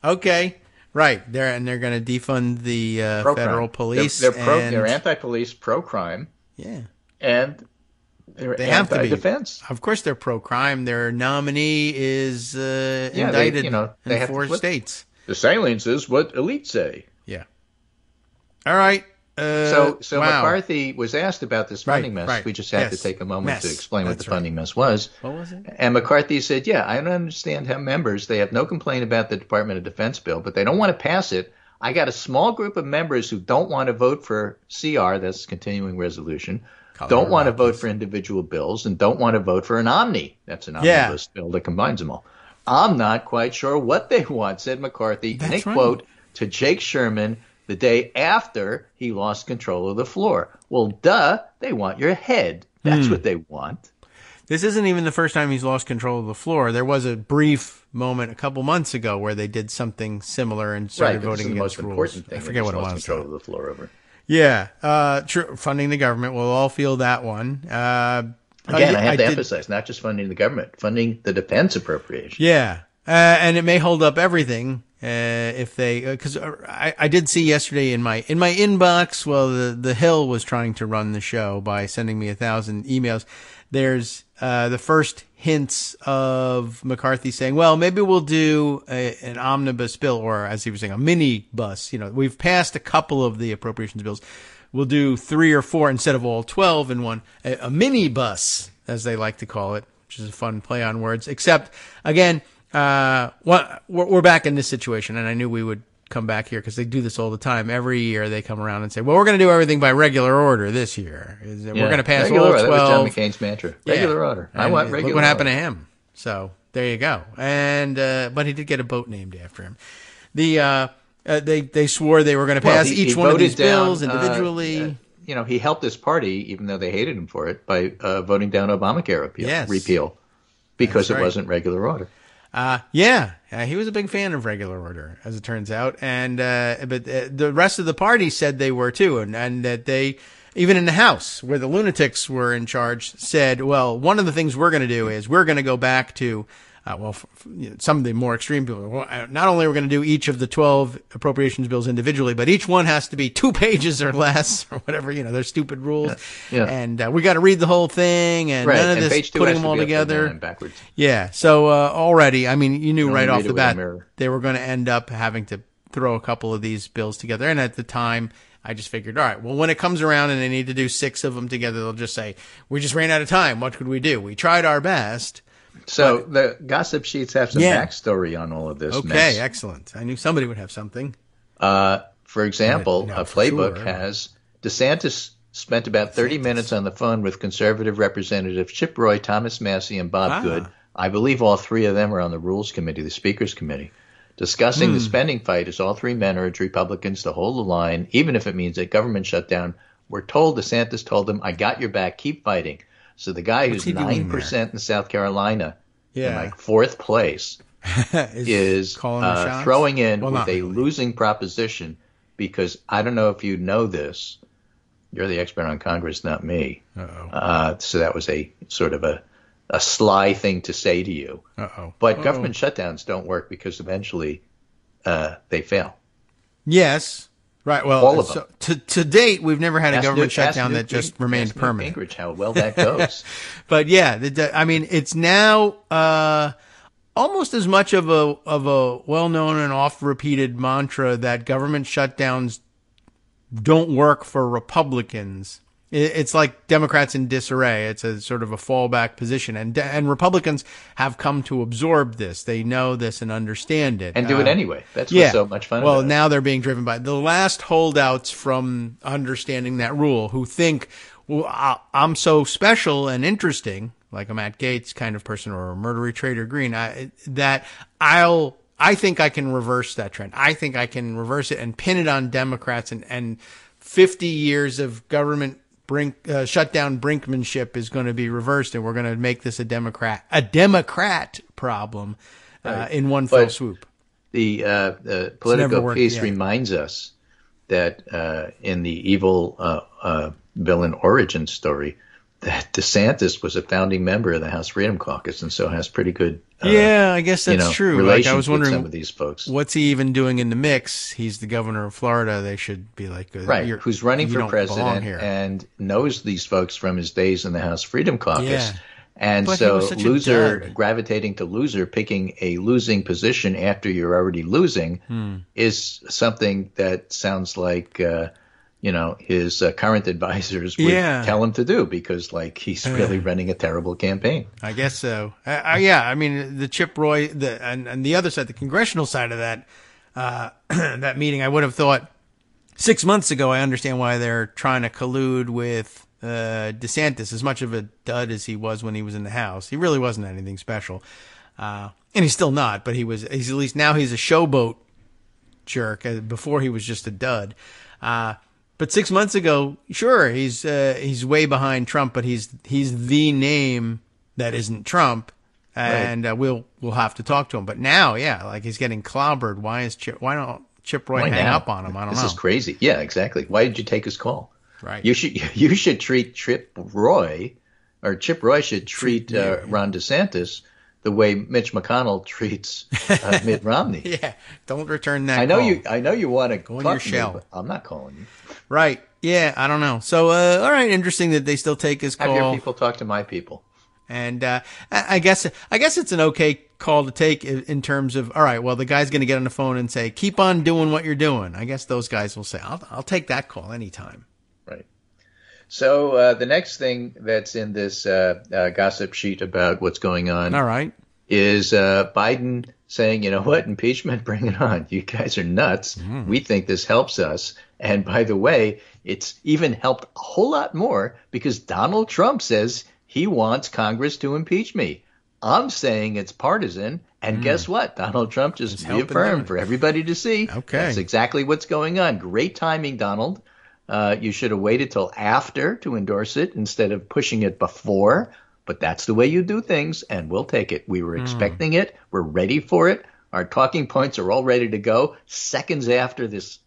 Okay. Right. They're going to defund the federal police. They're anti-police, pro-crime. Yeah. And they have to be defense. Of course, they're pro-crime. Their nominee is indicted in 4 states. The silence is what elites say. Yeah. All right. So wow. McCarthy was asked about this funding mess. Right. We just had to take a moment to explain what the funding mess was. What was it? And McCarthy said, yeah, I don't understand how members, they have no complaint about the Department of Defense bill, but they don't want to pass it. I got a small group of members who don't want to vote for CR, that's continuing resolution, don't want to vote for individual bills, and don't want to vote for an omni. That's an omnibus bill that combines them all. I'm not quite sure what they want, said McCarthy in a quote to Jake Sherman the day after he lost control of the floor. Well, duh, they want your head. That's what they want. This isn't even the first time he's lost control of the floor. There was a brief moment a couple months ago where they did something similar and started voting against rules. Important thing I forget what it was. Control of the floor over. Yeah, true. Funding the government. We'll all feel that one. Again, I have to emphasize, not just funding the government, funding the defense appropriation. Yeah, and it may hold up everything. If they, because I did see yesterday in my inbox. Well, the Hill was trying to run the show by sending me 1,000 emails. There's the first hints of McCarthy saying, "Well, maybe we'll do an omnibus bill, or as he was saying, a mini bus." We've passed a couple of the appropriations bills. We'll do 3 or 4 instead of all 12 in one. A mini bus, as they like to call it, which is a fun play on words. Except again. We're back in this situation, and I knew we would come back here because they do this all the time. Every year they come around and say, well, we're going to do everything by regular order this year. We're going to pass all 12. That was John McCain's mantra. Regular order. I want regular order. Look what happened to him. So there you go. And but he did get a boat named after him. They swore they were going to pass each one of these bills individually. He helped his party, even though they hated him for it, by voting down Obamacare repeal because it wasn't regular order. He was a big fan of regular order, as it turns out, and but the rest of the party said they were too, and that they, even in the House, where the lunatics were in charge, said, well, one of the things we're going to do is we're going to go back to, some of the more extreme people. Not only are we going to do each of the 12 appropriations bills individually, but each one has to be 2 pages or less, or whatever. Their stupid rules. Yeah. And we got to read the whole thing, and none of this putting them all together. Yeah. So already, I mean, you knew right off the bat they were going to end up having to throw a couple of these bills together. And at the time, I just figured, all right, well, when it comes around and they need to do 6 of them together, they'll just say, we just ran out of time. What could we do? We tried our best. So the gossip sheets have some backstory on all of this. Okay, excellent. I knew somebody would have something. For example, a playbook has DeSantis spent about 30 minutes on the phone with conservative representatives Chip Roy, Thomas Massey, and Bob Good. I believe all 3 of them are on the Rules Committee, the Speakers Committee, discussing the spending fight as all 3 men urge Republicans to hold the line, even if it means a government shutdown. We're told DeSantis told them, I got your back, keep fighting. So the guy who's 9% in South Carolina, in like 4th place, is throwing in with a losing proposition because I don't know if you know this. You're the expert on Congress, not me. So that was a sort of a sly thing to say to you. But government shutdowns don't work because eventually they fail. Yes. Right. Well, all of them. So, to date, we've never had a government shutdown that just remained permanent. Gingrich, how well that goes. But yeah, I mean, it's now almost as much of a well-known and oft-repeated mantra that government shutdowns don't work for Republicans. It's like Democrats in disarray. It's a sort of a fallback position, and Republicans have come to absorb this. They know this and understand it, and do it anyway. That's what's so much fun. Well, about now they're being driven by the last holdouts from understanding that rule, who think, "Well, I'm so special and interesting. like a Matt Gaetz kind of person or a murdery Trader Green, I think I can reverse that trend. I think I can reverse it and pin it on Democrats, and 50 years of government shutdown brinkmanship is going to be reversed, and we're going to make this a Democrat problem in one fell swoop. The Politico piece reminds us that in the evil villain origin story, that DeSantis was a founding member of the House Freedom Caucus, and so has pretty good I guess that's true. Like, I was wondering, with some of these folks. What's he even doing in the mix? He's the governor of Florida. They should be like, who's running for president and knows these folks from his days in the House Freedom Caucus. Yeah. And but so loser gravitating to loser, picking a losing position after you're already losing is something that sounds like his current advisors would tell him to do, because like he's really running a terrible campaign. I guess so. I mean, the Chip Roy, and the other side, the congressional side of that that meeting, I would have thought 6 months ago. I understand why they're trying to collude with DeSantis. As much of a dud as he was when he was in the House, he really wasn't anything special, and he's still not. But he's at least now he's a showboat jerk. Before he was just a dud. But 6 months ago, sure, he's way behind Trump, but he's the name that isn't Trump, and we'll have to talk to him. But now, like he's getting clobbered. Why don't Chip Roy hang up on him? I don't know. This is crazy. Yeah, exactly. Why did you take his call? Right. You should treat Chip Roy should treat Ron DeSantis the way Mitch McConnell treats Mitt Romney. Yeah, don't return that. I know you want to go in your shell. But I'm not calling you. Right. Yeah, I don't know. So, all right, interesting that they still take his call. Have your people talk to my people. And I guess it's an okay call to take in terms of, all right, well, the guy's going to get on the phone and say, keep on doing what you're doing. I guess those guys will say, I'll take that call anytime. Right. So the next thing that's in this gossip sheet about what's going on, all right, is Biden saying, you know what, impeachment, bring it on. You guys are nuts. We think this helps us. And by the way, it's even helped a whole lot more because Donald Trump says he wants Congress to impeach me. I'm saying it's partisan. And guess what? Donald Trump just reaffirmed for everybody to see. Okay. That's exactly what's going on. Great timing, Donald. You should have waited till after to endorse it instead of pushing it before. But that's the way you do things, and we'll take it. We were expecting it. We're ready for it. Our talking points are all ready to go seconds after this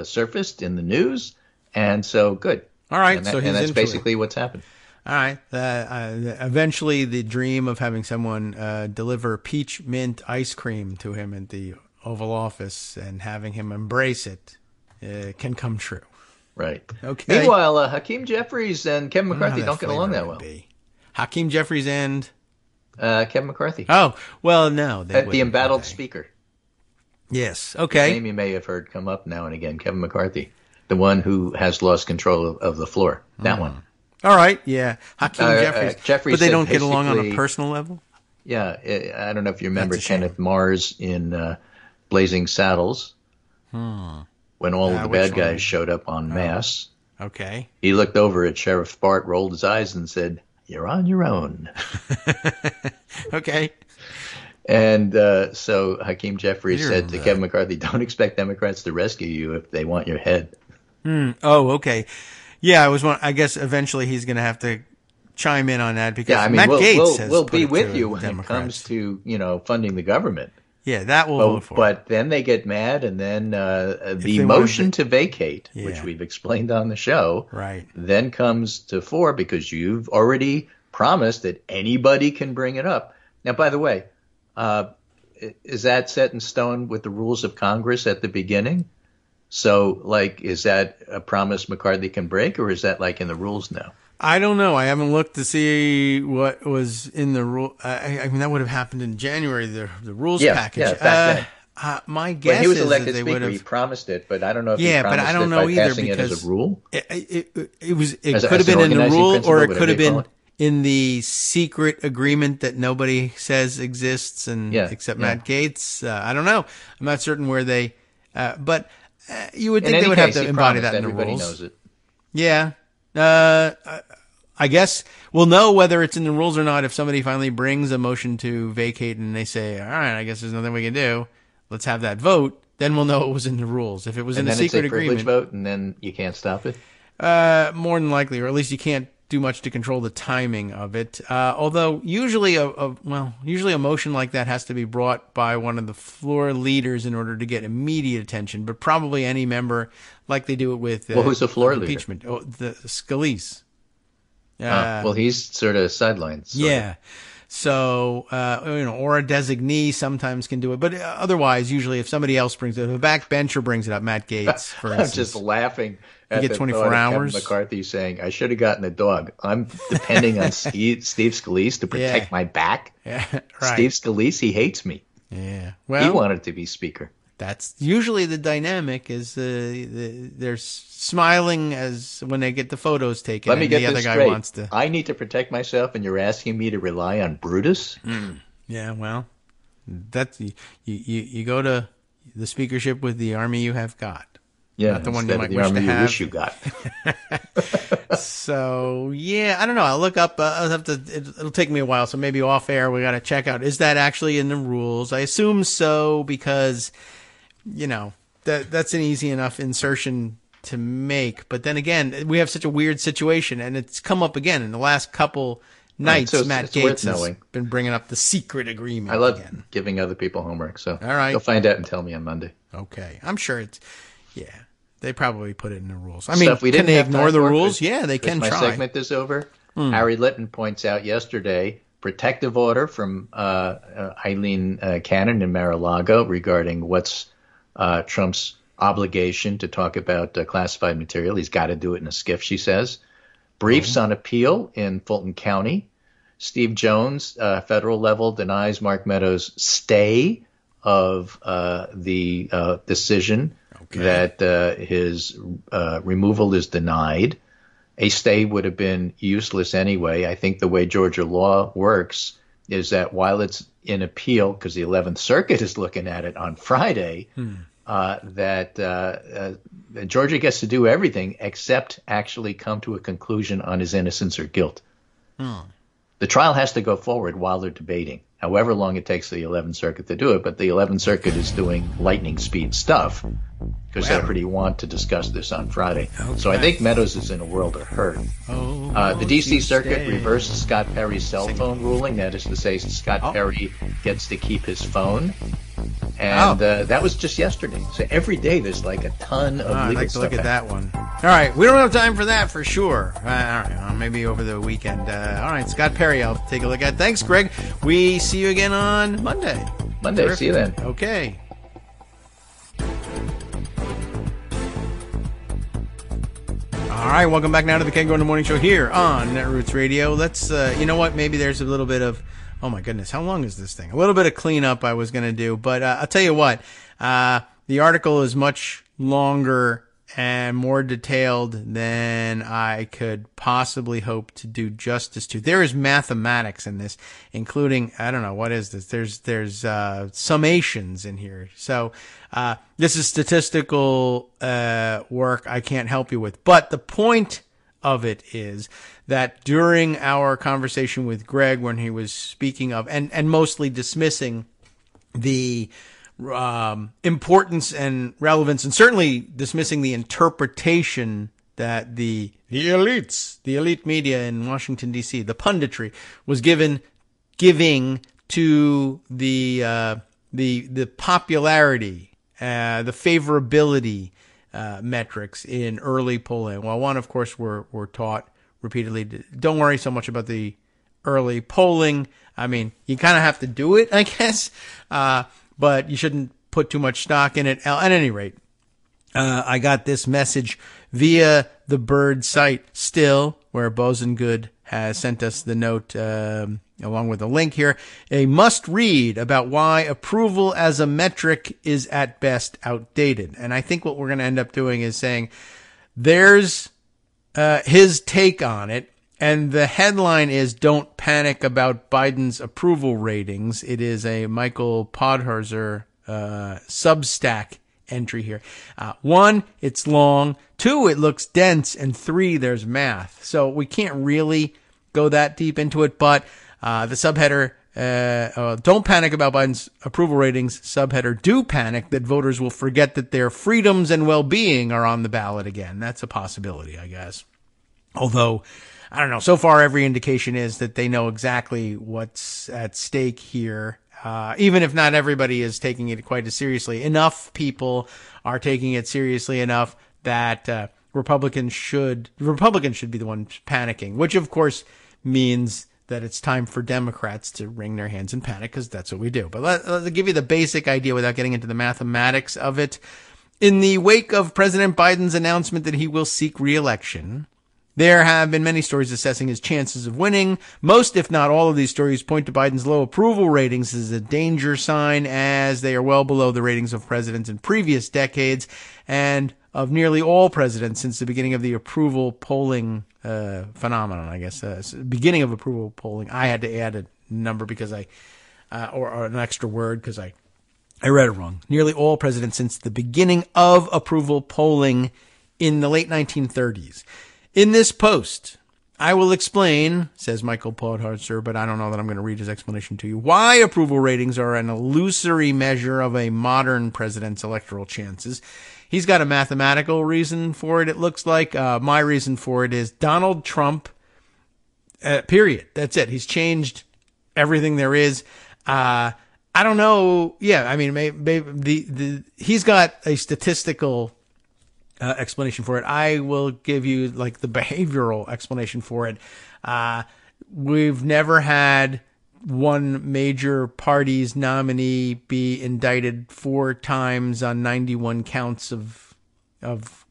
surfaced in the news. And so, good. All right. And that's basically what's happened. All right. Eventually, the dream of having someone deliver peach mint ice cream to him at the Oval Office and having him embrace it can come true. Right. Okay. Meanwhile, Hakeem Jeffries and Kevin McCarthy don't get along that well. Hakeem Jeffries and Kevin McCarthy. Oh, well, no. The embattled speaker. Yes. Okay. The name you may have heard come up now and again, Kevin McCarthy, the one who has lost control of the floor. That one. All right. Yeah. Hakeem Jeffries. But they don't get along on a personal level? Yeah. I don't know if you remember Kenneth Mars in Blazing Saddles when all of the bad guys showed up en masse. Okay. He looked over at Sheriff Bart, rolled his eyes, and said, "You're on your own." Okay. And so Hakeem Jeffries said to Kevin McCarthy, "Don't expect Democrats to rescue you if they want your head." Oh, okay. Yeah, I guess eventually he's going to have to chime in on that because Matt Gaetz has we'll be with you when it comes to funding the government. Yeah, that will vote for. But then they get mad, and then the motion to vacate, which we've explained on the show, then comes to fore because you've already promised that anybody can bring it up. Now, by the way, is that set in stone with the rules of Congress at the beginning? So, is that a promise McCarthy can break, or is that in the rules now? I don't know. I haven't looked to see what was in the rule. I mean, that would have happened in January, the rules package. Yeah, back then. My guess when he was elected is that they speaker, would have. He promised it, but I don't know if he promised but I don't know by either passing because it as a rule. It could have been in the rule, or it could have been in the secret agreement that nobody says exists, except Matt Gaetz. I don't know. I'm not certain where they. But you would think they would have to embody that in the rules. Everybody knows it. Yeah. I guess we'll know whether it's in the rules or not if somebody finally brings a motion to vacate and they say, all right, I guess there's nothing we can do. Let's have that vote. Then we'll know it was in the rules. If it was in a secret agreement, vote, and then you can't stop it. More than likely, or at least you can't do much to control the timing of it. Although usually a motion like that has to be brought by one of the floor leaders in order to get immediate attention. But probably any member, like they do it with who's the floor leader? Impeachment. Oh, the Scalise. Well, he's sort of sidelined. Yeah. So, or a designee sometimes can do it. But otherwise, usually if somebody else brings it, if a backbencher brings it up, Matt Gaetz, for instance. I'm just laughing at you get 24 hours. Kevin McCarthy saying, I should have gotten a dog. I'm depending on Steve Scalise to protect my back. Yeah, right. Steve Scalise, he hates me. Yeah. Well, he wanted to be speaker. That's usually the dynamic is they're smiling as when they get the photos taken. Let me get the other this guy straight. Wants to. I need to protect myself, and you're asking me to rely on Brutus? Yeah, well, that's you go to the speakership with the army you have got. Yeah, not the one you might the wish army to have. You wish you got. So yeah, I don't know. I'll look up. I'll have to. It'll take me a while. So maybe off air we got to check out. Is that actually in the rules? I assume so because, that's an easy enough insertion to make. But then again, we have such a weird situation, and it's come up again in the last couple nights. Right, so Matt Gaetz has been bringing up the secret agreement. I love again. giving other people homework. So all right, you'll find out and tell me on Monday. Okay, I'm sure it's. Yeah, they probably put it in the rules. I mean, can they ignore the rules? Yeah, they can try. My segment is over. Harry Litton points out yesterday protective order from Eileen Cannon in Mar-a-Lago regarding what's Trump's obligation to talk about classified material. He's got to do it in a skiff, she says. Briefs on appeal in Fulton County. Steve Jones, federal level, denies Mark Meadows' stay of the decision that his removal is denied. A stay would have been useless anyway. I think the way Georgia law works is that while it's in appeal, because the 11th Circuit is looking at it on Friday, that Georgia gets to do everything except actually come to a conclusion on his innocence or guilt. The trial has to go forward while they're debating, however long it takes the 11th Circuit to do it. But the 11th Circuit is doing lightning speed stuff because they already want to discuss this on Friday. Okay. So I think Meadows is in a world of hurt. The D.C. Circuit reversed Scott Perry's cell phone ruling. That is to say, Scott Perry gets to keep his phone. And that was just yesterday. So every day there's like a ton of legal I'd like to stuff look at that one. All right. We don't have time for that for sure. All right. Maybe over the weekend. All right. Scott Perry, I'll take a look at. Thanks, Greg. We see you again on Monday. See you then. Okay. All right. Welcome back now to the Kagro in the Morning Show here on Netroots Radio. Let's, you know what? Maybe there's a little bit of, oh my goodness, how long is this thing? A little bit of cleanup I was going to do, but I'll tell you what, the article is much longer and more detailed than I could possibly hope to do justice to. There is mathematics in this, including, I don't know, what is this? There's summations in here. So, this is statistical, work I can't help you with. But the point of it is that during our conversation with Greg, when he was speaking of, and mostly dismissing the importance and relevance, and certainly dismissing the interpretation that the elite media in Washington, D.C., the punditry, was giving to the popularity, the favorability metrics in early polling. Well, one, of course, we're taught repeatedly, don't worry so much about the early polling. I mean, you kind of have to do it, I guess, but you shouldn't put too much stock in it. At any rate, I got this message via the Bird site still, where Bosengood has sent us the note along with a link here. A must-read about why approval as a metric is at best outdated. And I think what we're going to end up doing is saying there's his take on it. And the headline is, "Don't Panic About Biden's Approval Ratings." It is a Michael Podhorzer Substack entry here. 1, it's long. 2, it looks dense. And 3, there's math. So we can't really go that deep into it, but the subheader, don't panic about Biden's approval ratings. Subheader, do panic that voters will forget that their freedoms and well-being are on the ballot again. That's a possibility, I guess. Although, I don't know, so far every indication is that they know exactly what's at stake here. Even if not everybody is taking it quite as seriously, enough people are taking it seriously enough that Republicans should be the ones panicking, which of course means that it's time for Democrats to wring their hands in panic, because that's what we do. But let's give you the basic idea without getting into the mathematics of it. In the wake of President Biden's announcement that he will seek re-election, there have been many stories assessing his chances of winning. Most, if not all, of these stories point to Biden's low approval ratings as a danger sign, as they are well below the ratings of presidents in previous decades and of nearly all presidents since the beginning of the approval polling phenomenon, I guess. Beginning of approval polling. I had to add a number because or an extra word because I read it wrong. Nearly all presidents since the beginning of approval polling in the late 1930s. In this post, I will explain, says Michael Podharzer, but I don't know that I'm going to read his explanation to you, why approval ratings are an illusory measure of a modern president's electoral chances. He's got a mathematical reason for it, it looks like. My reason for it is Donald Trump, period. That's it. He's changed everything there is. I don't know. Yeah, I mean, maybe he's got a statistical explanation for it. I will give you like the behavioral explanation for it. We've never had one major party's nominee be indicted 4 times on 91 counts of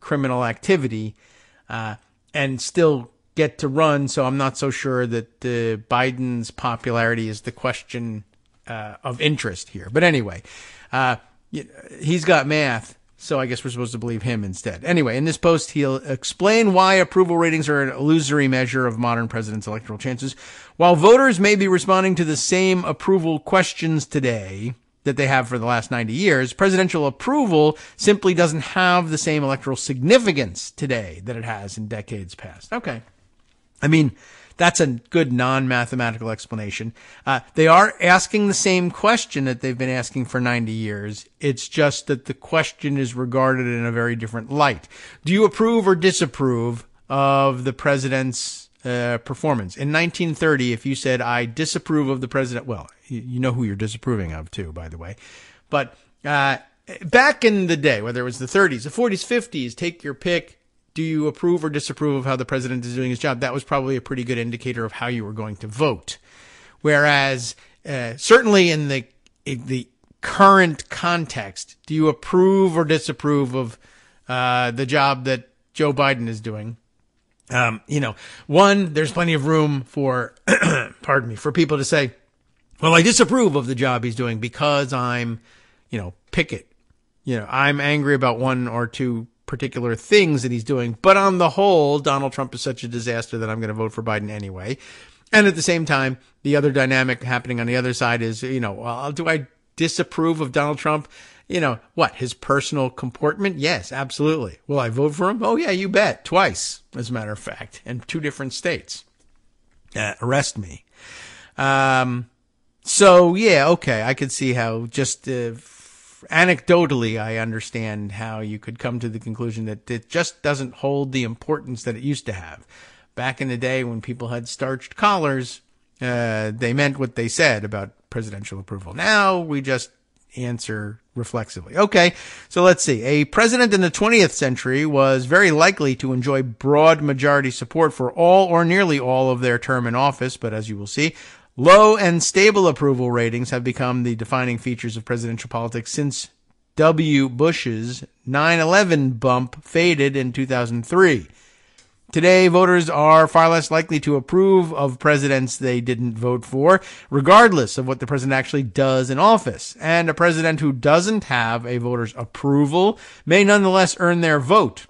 criminal activity, and still get to run. So I'm not so sure that Biden's popularity is the question of interest here. But anyway, he's got math. So I guess we're supposed to believe him instead. Anyway, in this post, he'll explain why approval ratings are an illusory measure of modern presidents' electoral chances. While voters may be responding to the same approval questions today that they have for the last 90 years, presidential approval simply doesn't have the same electoral significance today that it has in decades past. Okay. I mean, that's a good non-mathematical explanation. They are asking the same question that they've been asking for 90 years. It's just that the question is regarded in a very different light. Do you approve or disapprove of the president's performance? In 1930, if you said, I disapprove of the president, well, you know who you're disapproving of too, by the way. But back in the day, whether it was the 30s, the 40s, 50s, take your pick. Do you approve or disapprove of how the president is doing his job? That was probably a pretty good indicator of how you were going to vote. Whereas, certainly in the current context, do you approve or disapprove of the job that Joe Biden is doing? One, there's plenty of room for, for people to say, well, I disapprove of the job he's doing because I'm, pick it. I'm angry about 1 or 2 particular things that he's doing. But on the whole, Donald Trump is such a disaster that I'm going to vote for Biden anyway. And at the same time, the other dynamic happening on the other side is, well, do I disapprove of Donald Trump? What? His personal comportment? Yes, absolutely. Will I vote for him? Oh, yeah, you bet. Twice, as a matter of fact, in 2 different states. Arrest me. So, yeah, okay. I could see how just anecdotally, I understand how you could come to the conclusion that it just doesn't hold the importance that it used to have. Back in the day when people had starched collars, they meant what they said about presidential approval. Now we just answer reflexively. Okay, so let's see. A president in the 20th century was very likely to enjoy broad majority support for all or nearly all of their term in office, but as you will see, low and stable approval ratings have become the defining features of presidential politics since W. Bush's 9/11 bump faded in 2003. Today, voters are far less likely to approve of presidents they didn't vote for, regardless of what the president actually does in office. And a president who doesn't have a voter's approval may nonetheless earn their vote.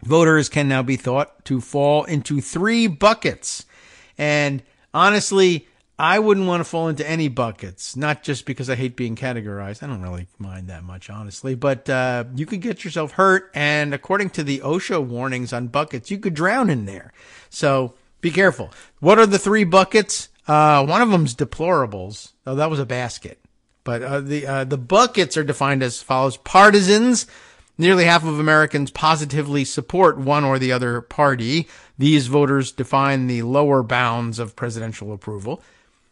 Voters can now be thought to fall into 3 buckets. And honestly, I wouldn't want to fall into any buckets, not just because I hate being categorized. I don't really mind that much, honestly, but you could get yourself hurt, and according to the OSHA warnings on buckets, you could drown in there. So be careful. What are the 3 buckets? One of them's deplorables. Oh, that was a basket. But the buckets are defined as follows. Partisans. Nearly half of Americans positively support one or the other party. These voters define the lower bounds of presidential approval.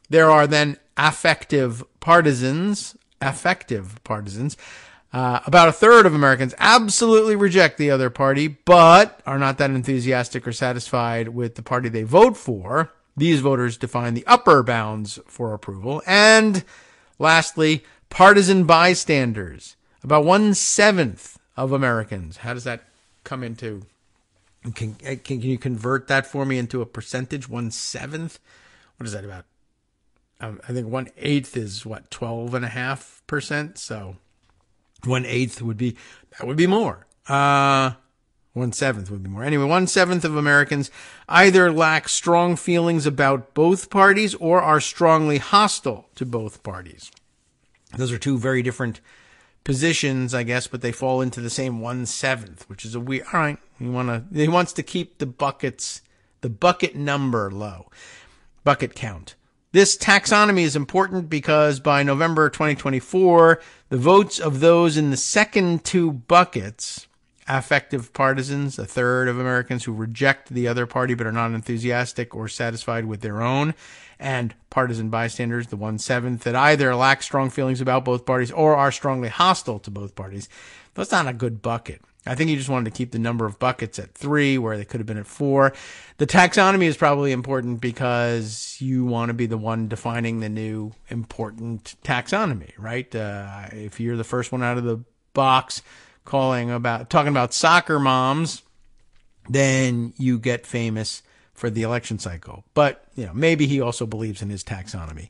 There are then affective partisans. About a third of Americans absolutely reject the other party, but are not that enthusiastic or satisfied with the party they vote for. These voters define the upper bounds for approval. And lastly, partisan bystanders. About 1/7 of Americans. How does that come into? Can you convert that for me into a percentage? 1/7? What is that about? I think 1/8 is what, 12.5%. So 1/8 would be more. 1/7 would be more. Anyway, 1/7 of Americans either lack strong feelings about both parties or are strongly hostile to both parties. Those are 2 very different positions, I guess, but they fall into the same 1/7, which is a weird. All right, he wants to keep the bucket number low, bucket count. This taxonomy is important because by November 2024, the votes of those in the second 2 buckets, affective partisans, a third of Americans who reject the other party but are not enthusiastic or satisfied with their own, and partisan bystanders, the 1/7 that either lack strong feelings about both parties or are strongly hostile to both parties. That's not a good bucket. I think he just wanted to keep the number of buckets at 3 where they could have been at 4. The taxonomy is probably important because you want to be the one defining the new important taxonomy, right? If you're the first one out of the box talking about soccer moms, then you get famous for the election cycle. But, maybe he also believes in his taxonomy.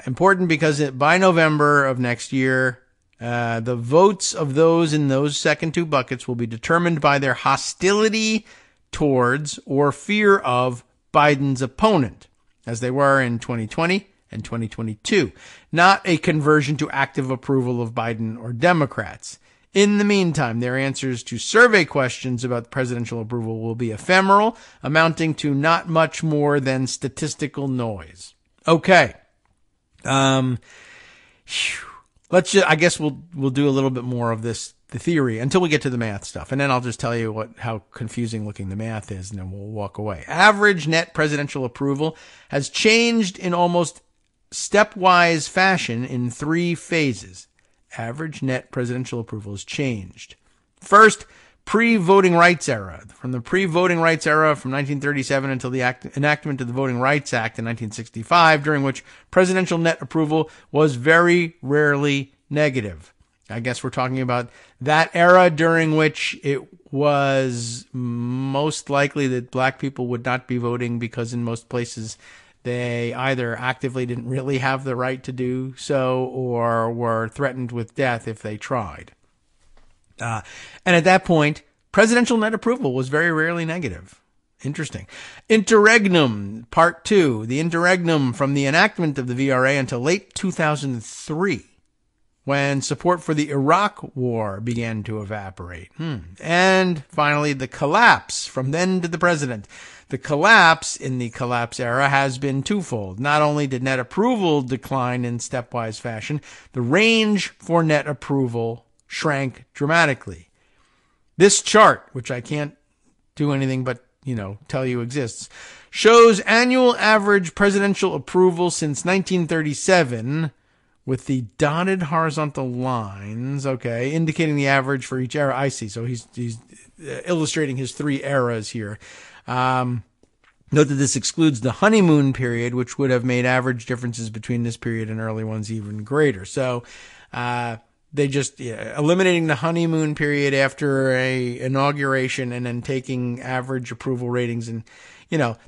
Important because by November of next year, the votes of those in those second 2 buckets will be determined by their hostility towards or fear of Biden's opponent, as they were in 2020 and 2022, not a conversion to active approval of Biden or Democrats. In the meantime, their answers to survey questions about presidential approval will be ephemeral, amounting to not much more than statistical noise. Okay. I guess we'll do a little bit more of the theory until we get to the math stuff. And then I'll just tell you how confusing looking the math is, and then we'll walk away. Average net presidential approval has changed in almost stepwise fashion in 3 phases. Average net presidential approval has changed. First, pre-voting rights era. From the pre-voting rights era from 1937 until the enactment of the Voting Rights Act in 1965, during which presidential net approval was very rarely negative. I guess we're talking about that era during which it was most likely that black people would not be voting because in most places they either actively didn't really have the right to do so or were threatened with death if they tried. And at that point, presidential net approval was very rarely negative. Interesting. Interregnum, Part 2. The interregnum from the enactment of the VRA until late 2003, when support for the Iraq War began to evaporate. And finally, the collapse from then to the present. The collapse in the collapse era has been twofold. Not only did net approval decline in stepwise fashion, the range for net approval shrank dramatically. This chart, which I can't do anything but, tell you exists, shows annual average presidential approval since 1937 with the dotted horizontal lines, indicating the average for each era. I see. So he's illustrating his 3 eras here. Note that this excludes the honeymoon period, which would have made average differences between this period and early ones even greater. So, they just eliminating the honeymoon period after a inauguration and then taking average approval ratings. And,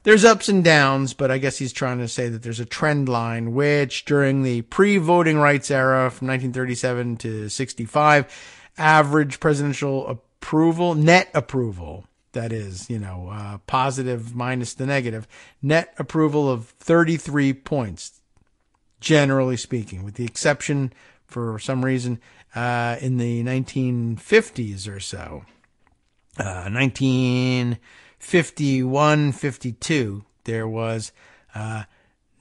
there's ups and downs, but I guess he's trying to say that there's a trend line, which during the pre-voting rights era from 1937 to 65, average presidential approval, net approval, that is, positive minus the negative. Net approval of 33 points, generally speaking, with the exception, for some reason, in the 1950s or so. 1951, 52, there was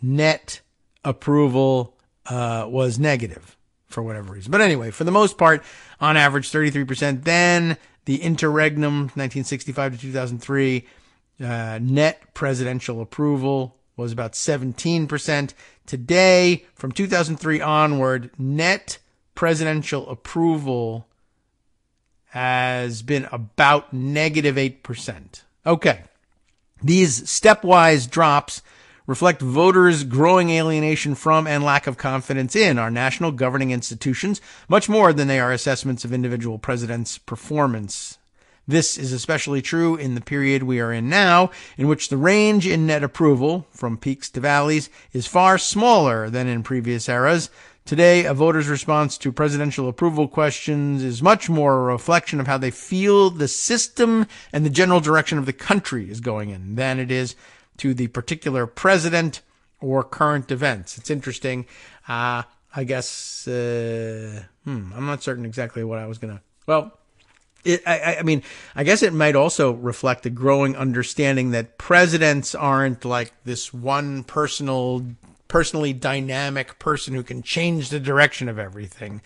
net approval was negative for whatever reason. But anyway, for the most part, on average, 33%. Then the interregnum, 1965 to 2003, net presidential approval was about 17%. Today, from 2003 onward, net presidential approval has been about negative 8%. Okay. These stepwise drops reflect voters' growing alienation from and lack of confidence in our national governing institutions, much more than they are assessments of individual presidents' performance. This is especially true in the period we are in now, in which the range in net approval, from peaks to valleys, is far smaller than in previous eras. Today, a voter's response to presidential approval questions is much more a reflection of how they feel the system and the general direction of the country is going in than it is to the particular president or current events. It's interesting. I guess, I'm not certain exactly what I was going to, I guess it might also reflect a growing understanding that presidents aren't like this one personally dynamic person who can change the direction of everything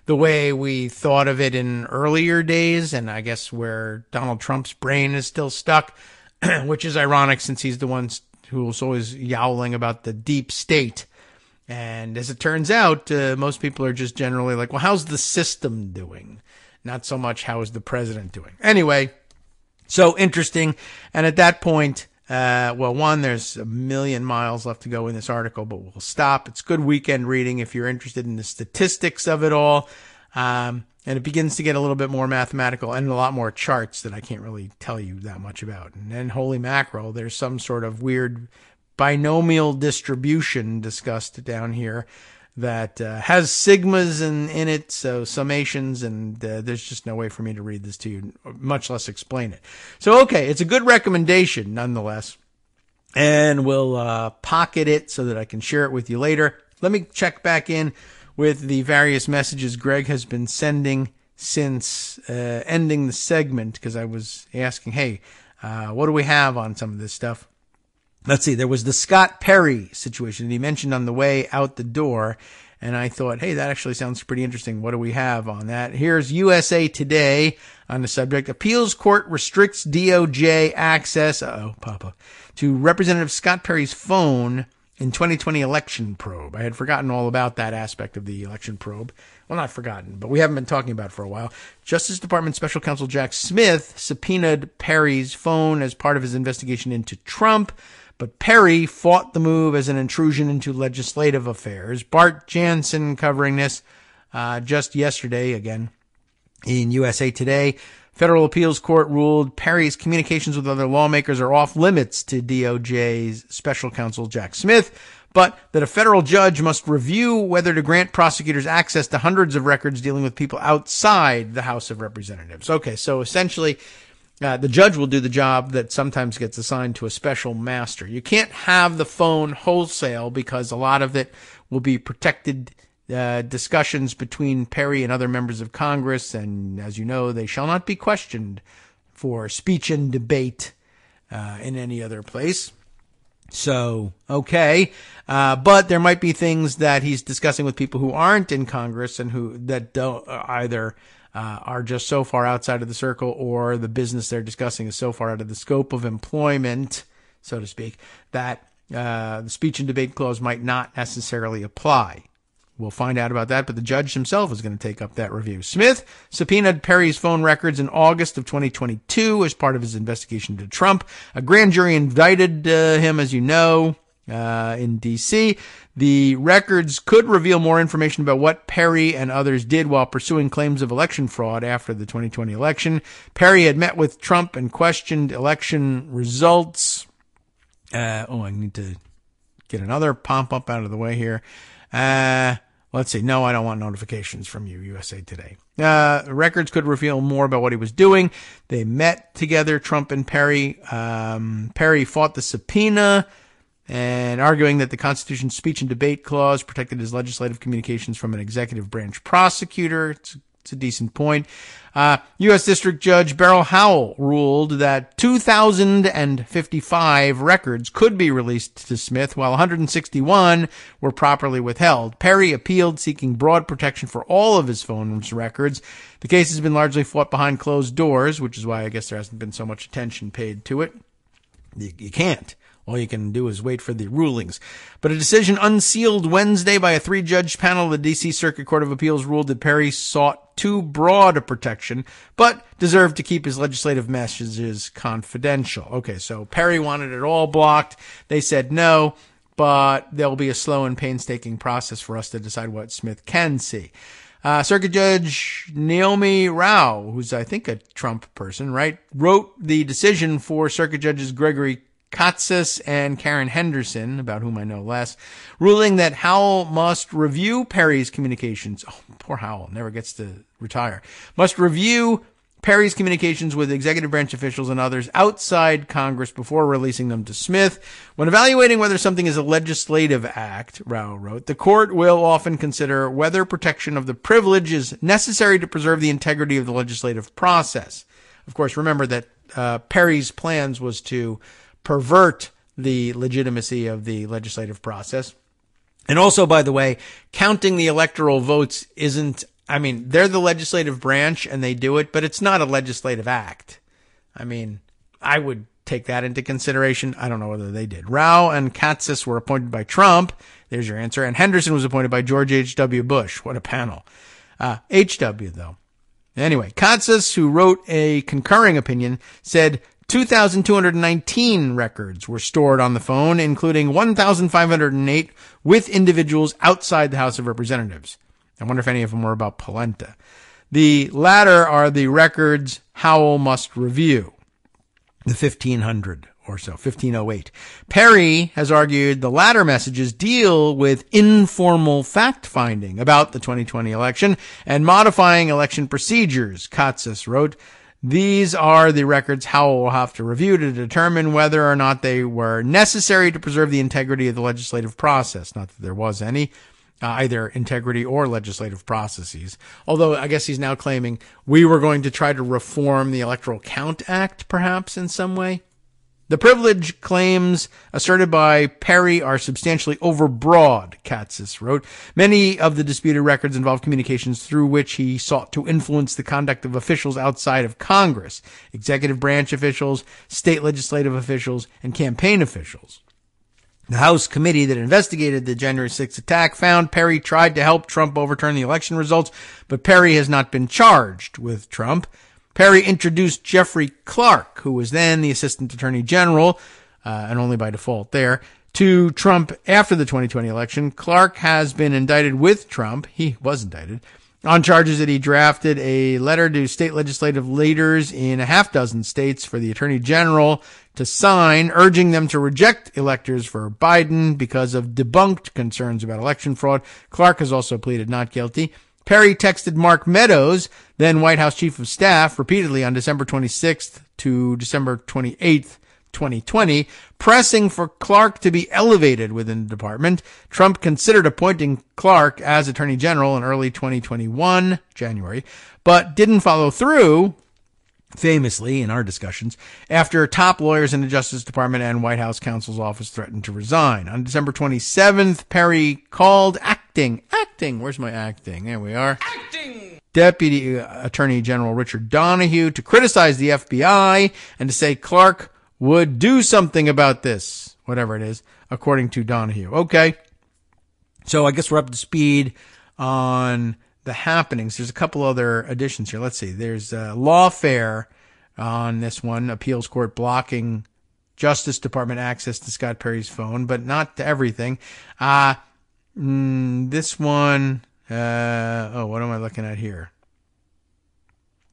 the way we thought of it in earlier days, and I guess where Donald Trump's brain is still stuck, which is ironic since he's the one who's always yowling about the deep state. And as it turns out, most people are just generally like, well, how's the system doing? Not so much how is the president doing. Anyway, so interesting. And at that point, there's a million miles left to go in this article, but we'll stop. It's good weekend reading if you're interested in the statistics of it all. And it begins to get a little bit more mathematical and a lot more charts that I can't really tell you that much about. And then holy mackerel, there's some sort of weird binomial distribution discussed down here that has sigmas in it, so summations, and there's just no way for me to read this to you, much less explain it. So, okay, it's a good recommendation nonetheless, and we'll pocket it so that I can share it with you later. Let me check back in with the various messages Greg has been sending since ending the segment, because I was asking, hey, what do we have on some of this stuff? Let's see, there was the Scott Perry situation that he mentioned on the way out the door, and I thought, hey, that actually sounds pretty interesting. What do we have on that? Here's USA Today on the subject. Appeals Court restricts DOJ access, to Representative Scott Perry's phone in 2020 election probe. I had forgotten all about that aspect of the election probe. Well, not forgotten, but we haven't been talking about it for a while. Justice Department Special Counsel Jack Smith subpoenaed Perry's phone as part of his investigation into Trump, but Perry fought the move as an intrusion into legislative affairs. Bart Jansen covering this just yesterday, again, in USA Today. Federal Appeals Court ruled Perry's communications with other lawmakers are off limits to DOJ's special counsel Jack Smith, but that a federal judge must review whether to grant prosecutors access to hundreds of records dealing with people outside the House of Representatives. Okay, so essentially, the judge will do the job that sometimes gets assigned to a special master. You can't have the phone wholesale because a lot of it will be protected discussions between Perry and other members of Congress, and as you know, they shall not be questioned for speech and debate in any other place. So, okay, but there might be things that he's discussing with people who aren't in Congress and who that don't either are just so far outside of the circle, or the business they're discussing is so far out of the scope of employment, so to speak, that the speech and debate clause might not necessarily apply. We'll find out about that, but the judge himself is going to take up that review. Smith subpoenaed Perry's phone records in August of 2022 as part of his investigation into Trump. A grand jury indicted him, as you know, in D.C. The records could reveal more information about what Perry and others did while pursuing claims of election fraud after the 2020 election. Perry had met with Trump and questioned election results. I need to get another pop-up out of the way here. Let's see. No, I don't want notifications from you, USA Today. Records could reveal more about what he was doing. They met together, Trump and Perry. Perry fought the subpoena and arguing that the Constitution's speech and debate clause protected his legislative communications from an executive branch prosecutor. It's a decent point. U.S. District Judge Beryl Howell ruled that 2,055 records could be released to Smith, while 161 were properly withheld. Perry appealed, seeking broad protection for all of his phone's records. The case has been largely fought behind closed doors, which is why I guess there hasn't been so much attention paid to it. You can't. All you can do is wait for the rulings. But a decision unsealed Wednesday by a 3-judge panel of the D.C. Circuit Court of Appeals ruled that Perry sought too broad a protection, but deserved to keep his legislative messages confidential. Okay, so Perry wanted it all blocked. They said no, but there'll be a slow and painstaking process for us to decide what Smith can see. Circuit Judge Naomi Rao, who's I think a Trump person, right, wrote the decision for Circuit Judges Gregory Katsas and Karen Henderson, about whom I know less, ruling that Howell must review Perry's communications. Oh, poor Howell, never gets to retire. Must review Perry's communications with executive branch officials and others outside Congress before releasing them to Smith. When evaluating whether something is a legislative act, Rao wrote, the court will often consider whether protection of the privilege is necessary to preserve the integrity of the legislative process. Of course, remember that Perry's plans was to pervert the legitimacy of the legislative process. And also, by the way, counting the electoral votes isn't, I mean, they're the legislative branch and they do it, but it's not a legislative act. I mean, I would take that into consideration. I don't know whether they did. Rao and Katsas were appointed by Trump. There's your answer. And Henderson was appointed by George H.W. Bush. What a panel. H.W. though. Anyway, Katsas, who wrote a concurring opinion, said 2,219 records were stored on the phone, including 1,508 with individuals outside the House of Representatives. I wonder if any of them were about polenta. The latter are the records Howell must review, the 1,500 or so, 1,508. Perry has argued the latter messages deal with informal fact-finding about the 2020 election and modifying election procedures, Katsas wrote. These are the records Howell will have to review to determine whether or not they were necessary to preserve the integrity of the legislative process. Not that there was any, either integrity or legislative processes. Although I guess he's now claiming we were going to try to reform the Electoral Count Act, perhaps in some way. The privilege claims asserted by Perry are substantially overbroad, Katsas wrote. Many of the disputed records involve communications through which he sought to influence the conduct of officials outside of Congress, executive branch officials, state legislative officials, and campaign officials. The House committee that investigated the January 6th attack found Perry tried to help Trump overturn the election results, but Perry has not been charged with Trump. Perry introduced Jeffrey Clark, who was then the Assistant Attorney General, and only by default there, to Trump after the 2020 election. Clark has been indicted with Trump. He was indicted on charges that he drafted a letter to state legislative leaders in a half dozen states for the Attorney General to sign, urging them to reject electors for Biden because of debunked concerns about election fraud. Clark has also pleaded not guilty. Perry texted Mark Meadows, then White House Chief of Staff, repeatedly on December 26th to December 28th, 2020, pressing for Clark to be elevated within the department. Trump considered appointing Clark as Attorney General in early 2021, January, but didn't follow through, famously in our discussions, after top lawyers in the Justice Department and White House counsel's office threatened to resign. On December 27th, Perry called acting, where's my acting? There we are. Acting! Deputy Attorney General Richard Donahue to criticize the FBI and to say Clark would do something about this, whatever it is, according to Donahue. Okay. So I guess we're up to speed on the happenings. There's a couple other additions here. Let's see. There's lawfare on this one, appeals court blocking Justice Department access to Scott Perry's phone, but not to everything. This one, what am I looking at here?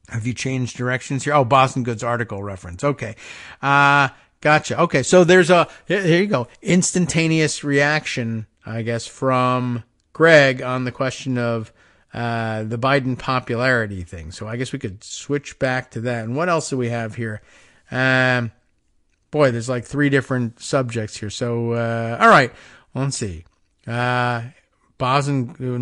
Have you changed directions here? Oh, Boston Goods article reference. Okay. Gotcha. Okay. So there's here you go. Instantaneous reaction, I guess, from Greg on the question of the Biden popularity thing. So I guess we could switch back to that. And what else do we have here? Boy, there's like 3 different subjects here. So, all right. Well, let's see. In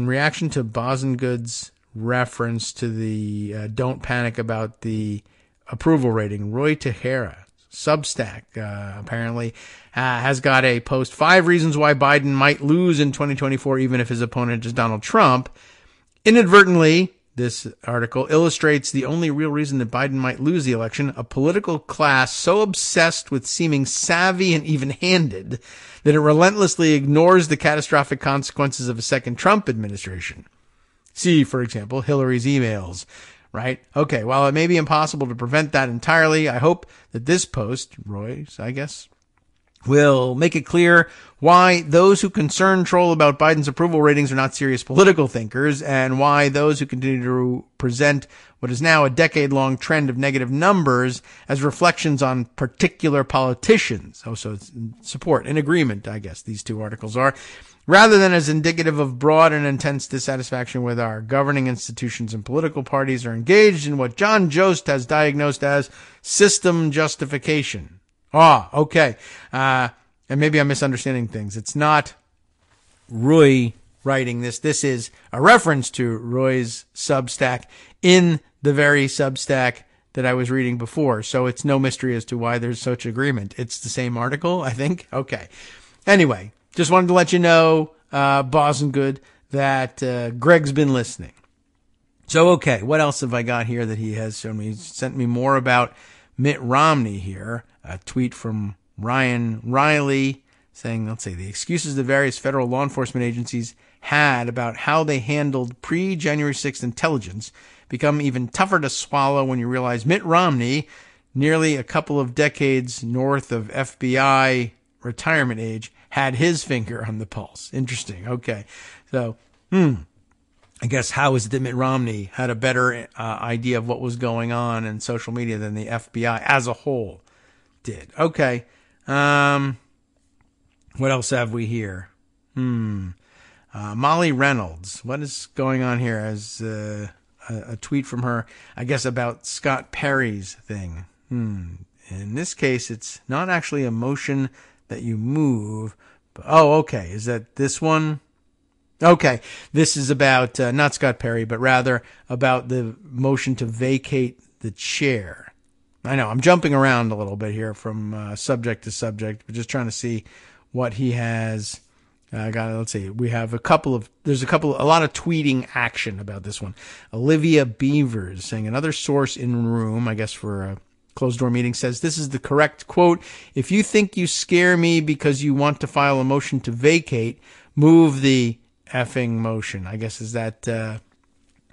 reaction to Bosangood's reference to the don't panic about the approval rating, Roy Tejera, Substack, apparently, has got a post, 5 reasons why Biden might lose in 2024, even if his opponent is Donald Trump. Inadvertently, this article illustrates the only real reason that Biden might lose the election, a political class so obsessed with seeming savvy and even-handed that it relentlessly ignores the catastrophic consequences of a second Trump administration. See, for example, Hillary's emails. Right? Okay, while it may be impossible to prevent that entirely, I hope that this post, Roy's, I guess, will make it clear why those who troll about Biden's approval ratings are not serious political thinkers, and why those who continue to present what is now a decade-long trend of negative numbers as reflections on particular politicians. Oh, so it's support, in agreement, I guess these 2 articles are, rather than as indicative of broad and intense dissatisfaction with our governing institutions and political parties, are engaged in what John Jost has diagnosed as system justification. Okay. And maybe I'm misunderstanding things. It's not Roy writing this. This is a reference to Roy's Substack in the very Substack that I was reading before. So it's no mystery as to why there's such agreement. It's the same article, I think. Okay. Anyway, just wanted to let you know, Bosangood, that Greg's been listening. So, okay, what else have I got here that he has shown me? He's sent me more about Mitt Romney here. A tweet from Ryan Riley saying, let's see, the excuses the various federal law enforcement agencies had about how they handled pre-January 6th intelligence become even tougher to swallow when you realize Mitt Romney, nearly a couple of decades north of FBI retirement age, had his finger on the pulse. Interesting. Okay. So, I guess how is it that Mitt Romney had a better idea of what was going on in social media than the FBI as a whole did? Okay. What else have we here? Molly Reynolds. What is going on here? As a tweet from her, I guess, about Scott Perry's thing. In this case, it's not actually a motion that you move. But, okay. Is that this one? Okay. This is about, not Scott Perry, but rather about the motion to vacate the chair. I know I'm jumping around a little bit here from subject to subject, but just trying to see what he has got. Let's see. We have a lot of tweeting action about this one. Olivia Beavers saying, another source in room, I guess for a closed door meeting, says this is the correct quote. If you think you scare me because you want to file a motion to vacate, move the effing motion. I guess is that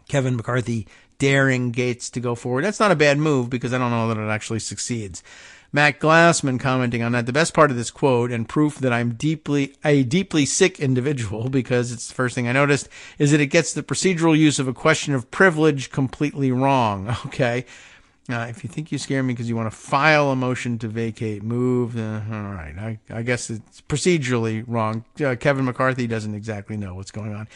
Kevin McCarthy daring Gates to go forward. That's not a bad move because I don't know that it actually succeeds. Matt Glassman commenting on that. The best part of this quote and proof that I'm a deeply sick individual, because it's the first thing I noticed, is that it gets the procedural use of a question of privilege completely wrong. Okay. If you think you scare me because you want to file a motion to vacate, move. All right. I guess it's procedurally wrong. Kevin McCarthy doesn't exactly know what's going on.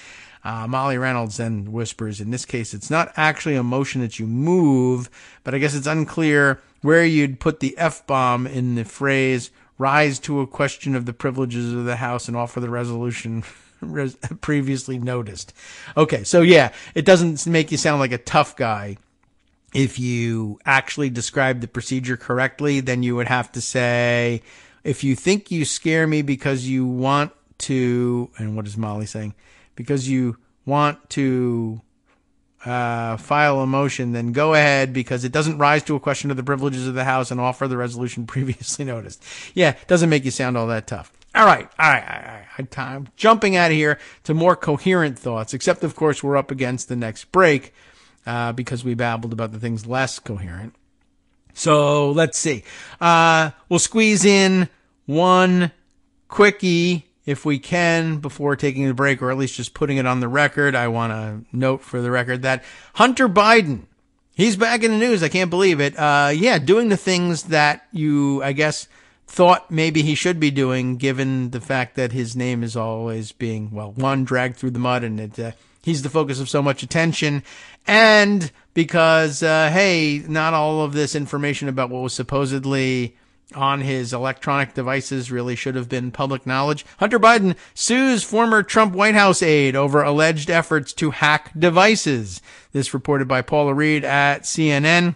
Molly Reynolds then whispers, in this case, it's not actually a motion that you move, but I guess it's unclear where you'd put the F-bomb in the phrase, rise to a question of the privileges of the House and offer the resolution previously noticed. Okay, so yeah, it doesn't make you sound like a tough guy. If you actually describe the procedure correctly, then you would have to say, if you think you scare me because you want to, and what is Molly saying? Because you want to file a motion, then go ahead, because it doesn't rise to a question of the privileges of the House and offer the resolution previously noticed. Yeah, it doesn't make you sound all that tough. All right. I'm jumping out of here to more coherent thoughts, except, of course, we're up against the next break because we babbled about the things less coherent. So let's see. We'll squeeze in one quickie if we can before taking the break, or at least just putting it on the record. I want to note for the record that Hunter Biden, he's back in the news. I can't believe it. Doing the things that you, I guess, thought maybe he should be doing, given the fact that his name is always being, well, one, dragged through the mud, and he's the focus of so much attention, and because, hey, not all of this information about what was supposedly on his electronic devices really should have been public knowledge. Hunter Biden sues former Trump White House aide over alleged efforts to hack devices. This reported by Paula Reed at CNN,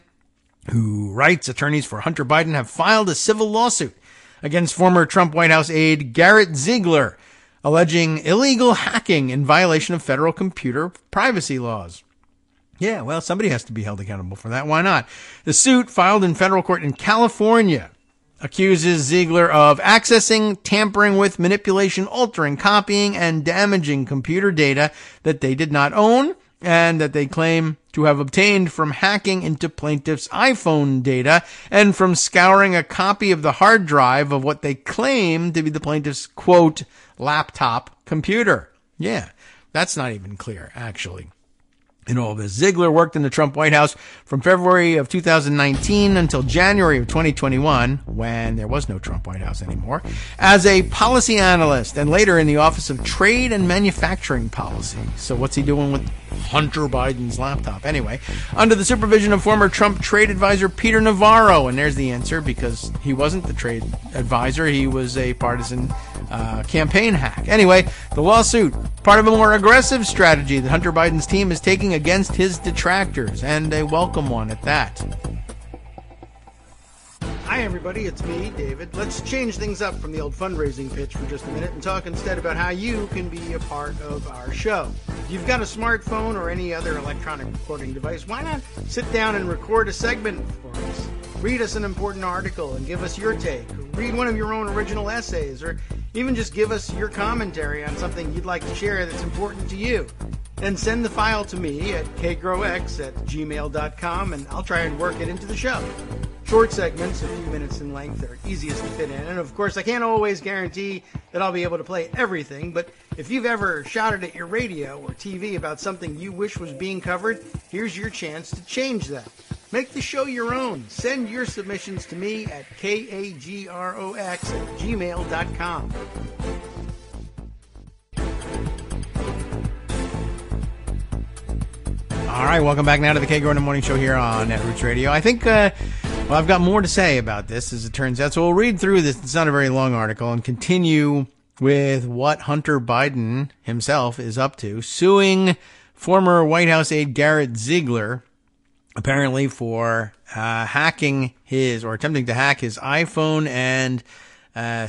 who writes, attorneys for Hunter Biden have filed a civil lawsuit against former Trump White House aide Garrett Ziegler, alleging illegal hacking in violation of federal computer privacy laws. Yeah, well, somebody has to be held accountable for that. Why not? The suit, filed in federal court in California, accuses Ziegler of accessing, tampering with, manipulation, altering, copying, and damaging computer data that they did not own and that they claim to have obtained from hacking into plaintiff's iPhone data and from scouring a copy of the hard drive of what they claim to be the plaintiff's, quote, laptop computer. Yeah, that's not even clear, actually. In all of this, Ziegler worked in the Trump White House from February of 2019 until January of 2021, when there was no Trump White House anymore, as a policy analyst and later in the Office of Trade and Manufacturing Policy. So what's he doing with Hunter Biden's laptop? Anyway, under the supervision of former Trump trade advisor Peter Navarro, and there's the answer, because he wasn't the trade advisor, he was a partisan campaign hack. Anyway, the lawsuit, part of a more aggressive strategy that Hunter Biden's team is taking against his detractors, and a welcome one at that. Hi everybody, it's me, David. Let's change things up from the old fundraising pitch for just a minute and talk instead about how you can be a part of our show. If you've got a smartphone or any other electronic recording device, why not sit down and record a segment for us? Read us an important article and give us your take. Or read one of your own original essays, or even just give us your commentary on something you'd like to share that's important to you. And send the file to me at kagrox@gmail.com, and I'll try and work it into the show. Short segments, a few minutes in length, are easiest to fit in. And of course, I can't always guarantee that I'll be able to play everything, but if you've ever shouted at your radio or TV about something you wish was being covered, here's your chance to change that. Make the show your own. Send your submissions to me at kagrox@gmail.com. All right, welcome back now to the Kagro in the Morning Show here on Netroots Radio. I think, I've got more to say about this, as it turns out. So we'll read through this. It's not a very long article, and continue with what Hunter Biden himself is up to, suing former White House aide Garrett Ziegler, apparently for hacking his, or attempting to hack his iPhone and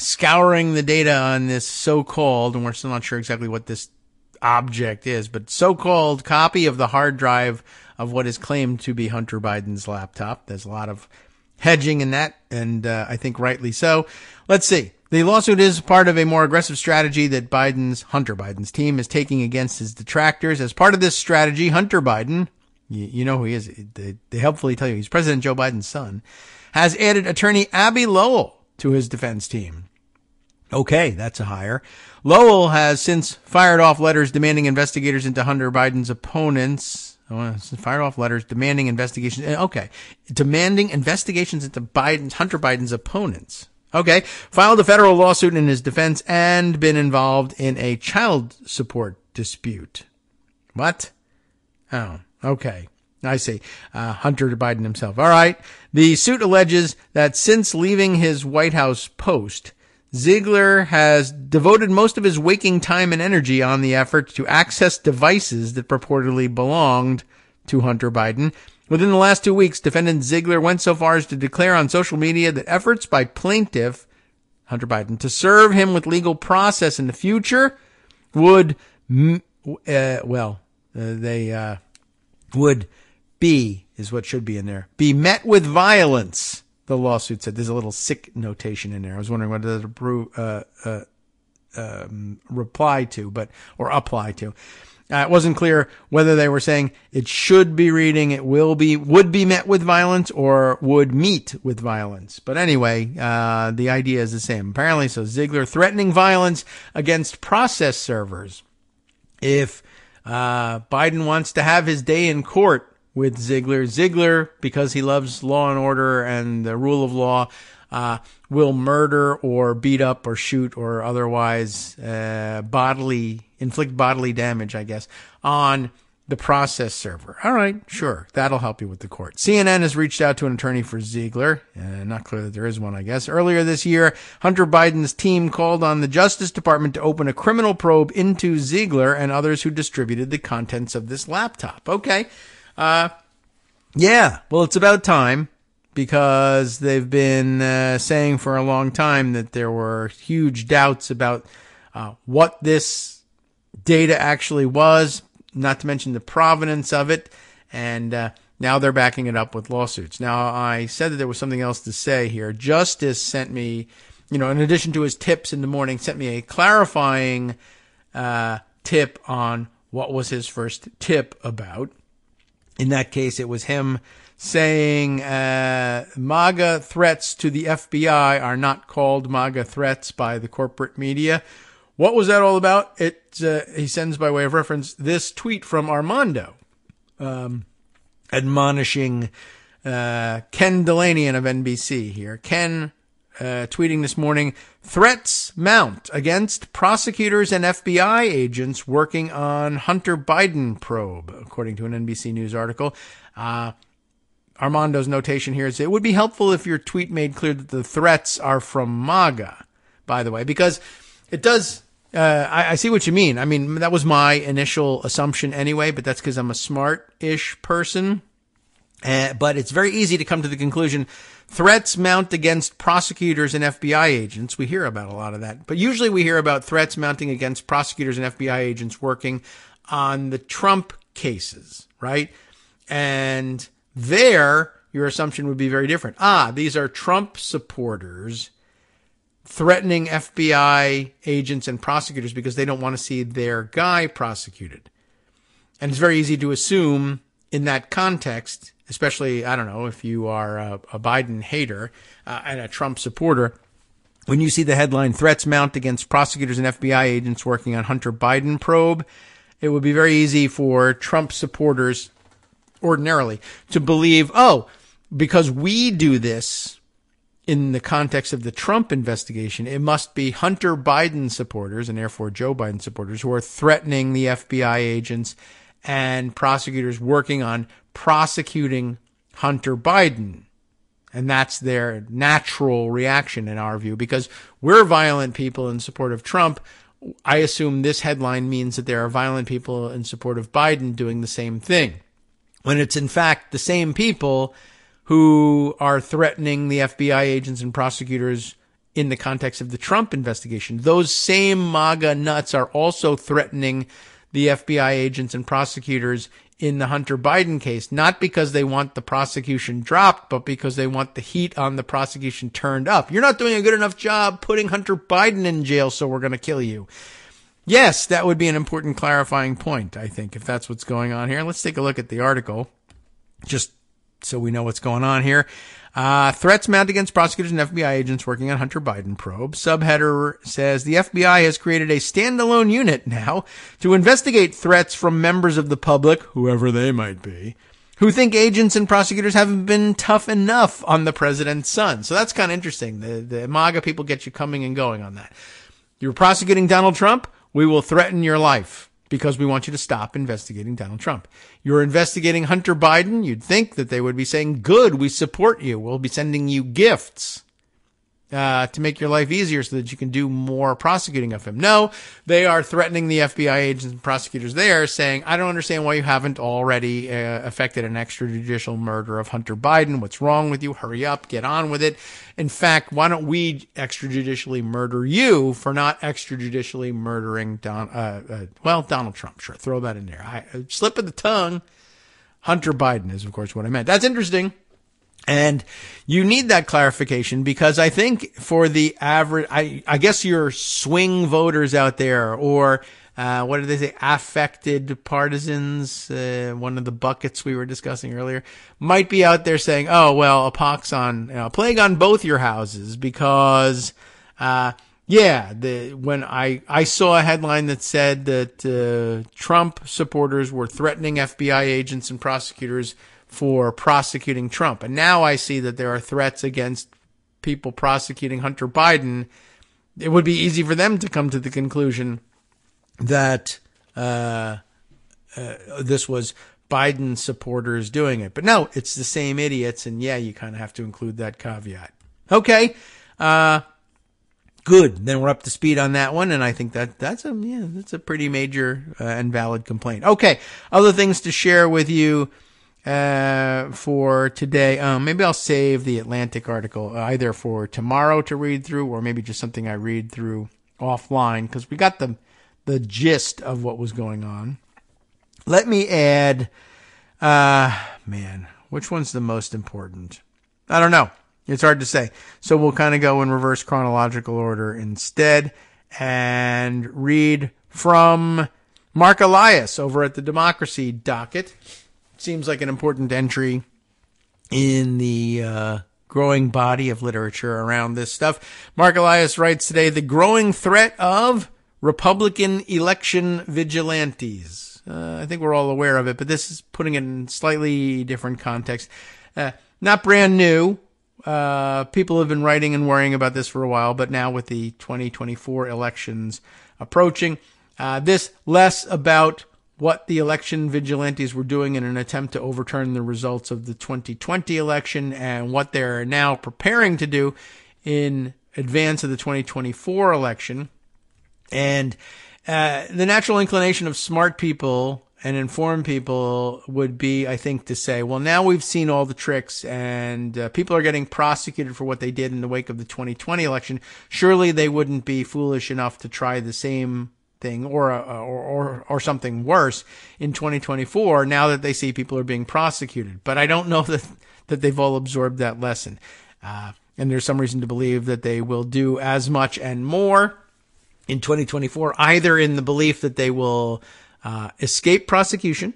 scouring the data on this so-called, and we're still not sure exactly what this object is, but so-called copy of the hard drive of what is claimed to be Hunter Biden's laptop. There's a lot of hedging in that, and I think rightly so. Let's see. The lawsuit is part of a more aggressive strategy that Hunter Biden's team is taking against his detractors. As part of this strategy, Hunter Biden, you know who he is, they helpfully tell you he's President Joe Biden's son, has added attorney Abby Lowell to his defense team. Okay, that's a hire. Lowell has since fired off letters demanding investigators into Hunter Biden's opponents. Fired off letters demanding investigations. Okay, demanding investigations into Hunter Biden's opponents. Okay, filed a federal lawsuit in his defense and been involved in a child support dispute. What? Oh, okay. I see. Hunter Biden himself. All right. The suit alleges that since leaving his White House post, Ziegler has devoted most of his waking time and energy on the effort to access devices that purportedly belonged to Hunter Biden. Within the last 2 weeks, defendant Ziegler went so far as to declare on social media that efforts by plaintiff Hunter Biden to serve him with legal process in the future would, would be, is what should be in there, be met with violence. The lawsuit said. There's a little sick notation in there. I was wondering what does it reply to, or apply to. It wasn't clear whether they were saying it should be reading, would be met with violence, or would meet with violence. But anyway, the idea is the same. Apparently, so Ziegler threatening violence against process servers. If Biden wants to have his day in court with Ziegler, because he loves law and order and the rule of law, will murder or beat up or shoot or otherwise inflict bodily damage, I guess, on the process server. All right, sure. That'll help you with the court. CNN has reached out to an attorney for Ziegler. Not clear that there is one, I guess. Earlier this year, Hunter Biden's team called on the Justice Department to open a criminal probe into Ziegler and others who distributed the contents of this laptop. Okay. Yeah, well, it's about time, because they've been saying for a long time that there were huge doubts about what this data actually was, not to mention the provenance of it, and now they're backing it up with lawsuits. Now, I said that there was something else to say here. Justice sent me, in addition to his tips in the morning, sent me a clarifying tip on what was his first tip about. In that case, it was him saying MAGA threats to the FBI are not called MAGA threats by the corporate media. What was that all about? He sends, by way of reference, this tweet from Armando, admonishing Ken Delanian of NBC here. Ken tweeting this morning, threats mount against prosecutors and FBI agents working on Hunter Biden probe, according to an NBC News article. Armando's notation here is, it would be helpful if your tweet made clear that the threats are from MAGA, by the way, because it does... I see what you mean. I mean, that was my initial assumption anyway, but that's because I'm a smart-ish person. But it's very easy to come to the conclusion, threats mount against prosecutors and FBI agents. We hear about a lot of that. But usually we hear about threats mounting against prosecutors and FBI agents working on the Trump cases, right? And there, your assumption would be very different. These are Trump supporters threatening FBI agents and prosecutors because they don't want to see their guy prosecuted. And it's very easy to assume in that context, especially, I don't know, if you are a Biden hater and a Trump supporter, when you see the headline, threats mount against prosecutors and FBI agents working on Hunter Biden probe, it would be very easy for Trump supporters ordinarily to believe, because we do this in the context of the Trump investigation, it must be Hunter Biden supporters and therefore Joe Biden supporters who are threatening the FBI agents and prosecutors working on prosecuting Hunter Biden. And that's their natural reaction in our view, because we're violent people in support of Trump. I assume this headline means that there are violent people in support of Biden doing the same thing, when it's in fact the same people who are threatening the FBI agents and prosecutors in the context of the Trump investigation. Those same MAGA nuts are also threatening the FBI agents and prosecutors in the Hunter Biden case, not because they want the prosecution dropped, but because they want the heat on the prosecution turned up. You're not doing a good enough job putting Hunter Biden in jail, so we're going to kill you. Yes, that would be an important clarifying point, I think, if that's what's going on here. Let's take a look at the article, just so we know what's going on here. Threats mount against prosecutors and FBI agents working on Hunter Biden probe. Subheader says the FBI has created a standalone unit now to investigate threats from members of the public, whoever they might be, who think agents and prosecutors haven't been tough enough on the president's son. So that's kind of interesting. The MAGA people get you coming and going on that. You're prosecuting Donald Trump? We will threaten your life because we want you to stop investigating Donald Trump. You're investigating Hunter Biden? You'd think that they would be saying, good, we support you. We'll be sending you gifts to make your life easier so that you can do more prosecuting of him. No, they are threatening the FBI agents and prosecutors there, saying, I don't understand why you haven't already effected an extrajudicial murder of Hunter Biden. What's wrong with you? Hurry up, get on with it. In fact, why don't we extrajudicially murder you for not extrajudicially murdering Donald Trump? Sure, throw that in there. Slip of the tongue. Hunter Biden is, of course, what I meant. That's interesting. And you need that clarification because I think for the average, I guess your swing voters out there, or what did they say, affected partisans, one of the buckets we were discussing earlier, might be out there saying, oh, well, a plague on both your houses because, when I saw a headline that said that Trump supporters were threatening FBI agents and prosecutors for prosecuting Trump. And now I see that there are threats against people prosecuting Hunter Biden, it would be easy for them to come to the conclusion that this was Biden supporters doing it. But no, it's the same idiots, and yeah, you kind of have to include that caveat. Okay, good. Then we're up to speed on that one, and I think that's a pretty major and valid complaint. Okay, other things to share with you for today. Maybe I'll save the Atlantic article either for tomorrow to read through, or maybe just something I read through offline, because we got the gist of what was going on. Let me add, which one's the most important? I don't know. It's hard to say. So we'll kind of go in reverse chronological order instead and read from Mark Elias over at the Democracy Docket. Seems like an important entry in the growing body of literature around this stuff. Mark Elias writes today, the growing threat of Republican election vigilantes. I think we're all aware of it, but this is putting it in slightly different context. Not brand new. People have been writing and worrying about this for a while, but now with the 2024 elections approaching, this less about what the election vigilantes were doing in an attempt to overturn the results of the 2020 election and what they're now preparing to do in advance of the 2024 election. And the natural inclination of smart people and informed people would be, I think, to say, well, now we've seen all the tricks and people are getting prosecuted for what they did in the wake of the 2020 election. Surely they wouldn't be foolish enough to try the same thing or something worse in 2024 now that they see people are being prosecuted. But I don't know that they've all absorbed that lesson. And there's some reason to believe that they will do as much and more in 2024, either in the belief that they will escape prosecution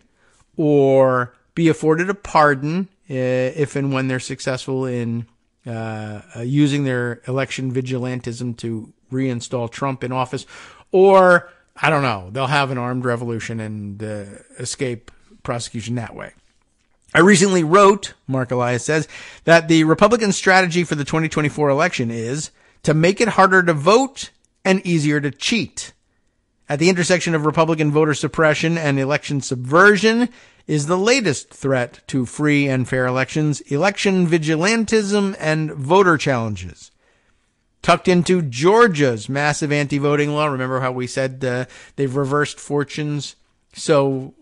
or be afforded a pardon if and when they're successful in using their election vigilantism to reinstall Trump in office, or, I don't know, they'll have an armed revolution and escape prosecution that way. I recently wrote, Mark Elias says, that the Republican strategy for the 2024 election is to make it harder to vote and easier to cheat. At the intersection of Republican voter suppression and election subversion is the latest threat to free and fair elections, election vigilantism and voter challenges. Tucked into Georgia's massive anti-voting law. Remember how we said they've reversed fortunes so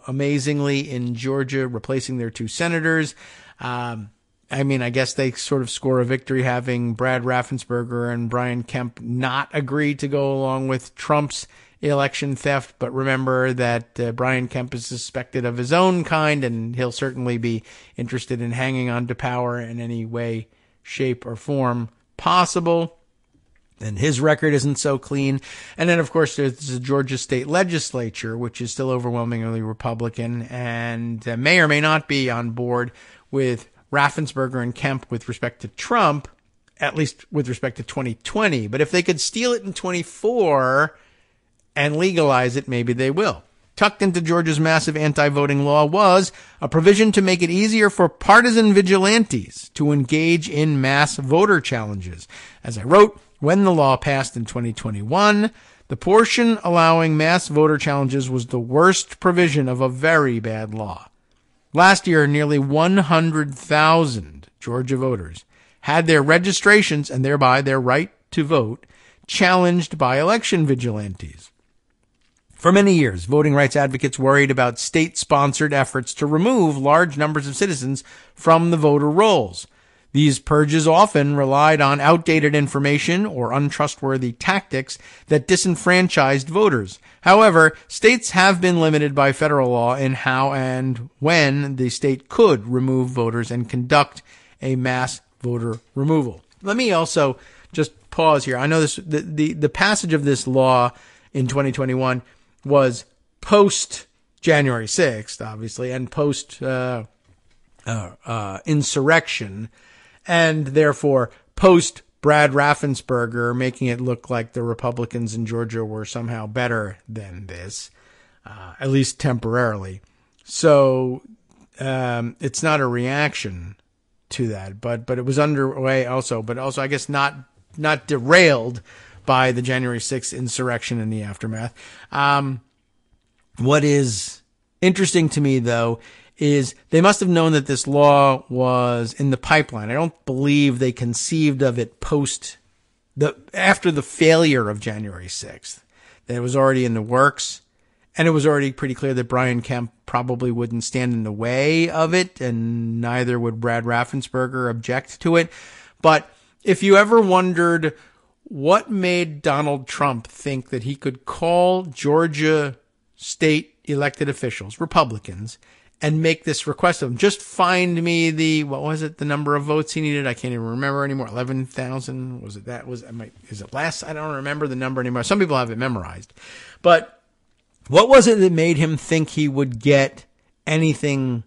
amazingly in Georgia, replacing their two senators. I guess they sort of score a victory having Brad Raffensperger and Brian Kemp not agree to go along with Trump's election theft. But remember that Brian Kemp is suspected of his own kind, and he'll certainly be interested in hanging on to power in any way, shape, or form possible. And his record isn't so clean. And then, of course, there's the Georgia state legislature, which is still overwhelmingly Republican and may or may not be on board with Raffensperger and Kemp with respect to Trump, at least with respect to 2020. But if they could steal it in 24 and legalize it, maybe they will. Tucked into Georgia's massive anti-voting law was a provision to make it easier for partisan vigilantes to engage in mass voter challenges. As I wrote, when the law passed in 2021, the portion allowing mass voter challenges was the worst provision of a very bad law. Last year, nearly 100,000 Georgia voters had their registrations and thereby their right to vote challenged by election vigilantes. For many years, voting rights advocates worried about state-sponsored efforts to remove large numbers of citizens from the voter rolls. These purges often relied on outdated information or untrustworthy tactics that disenfranchised voters. However, states have been limited by federal law in how and when the state could remove voters and conduct a mass voter removal. Let me also just pause here. I know the passage of this law in 2021 was post January 6th, obviously, and post insurrection, and therefore post Brad Raffensperger, making it look like the Republicans in Georgia were somehow better than this, at least temporarily. So it's not a reaction to that, but it was underway also, but also I guess not derailed by the January 6th insurrection and the aftermath. What is interesting to me, though, is they must have known that this law was in the pipeline. I don't believe they conceived of it after the failure of January 6th. That it was already in the works, and it was already pretty clear that Brian Kemp probably wouldn't stand in the way of it, and neither would Brad Raffensperger object to it. But if you ever wondered what made Donald Trump think that he could call Georgia state elected officials, Republicans, and make this request of them, just find me the number of votes he needed? I can't even remember anymore. 11,000? Was it that? Is it less? I don't remember the number anymore. Some people have it memorized. But what was it that made him think he would get anything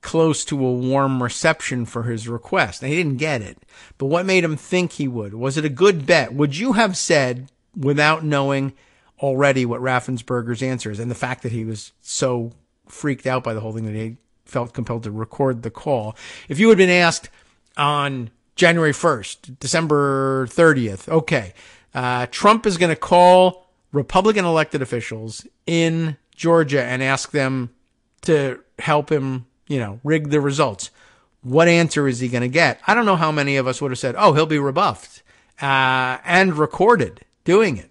close to a warm reception for his request? Now, he didn't get it. But what made him think he would? Was it a good bet? Would you have said, without knowing already what Raffensperger's answer is, and the fact that he was so freaked out by the whole thing that he felt compelled to record the call, if you had been asked on January 1st, December 30th, okay, Trump is going to call Republican elected officials in Georgia and ask them to help him, rig the results, what answer is he going to get? I don't know how many of us would have said, oh, he'll be rebuffed and recorded doing it.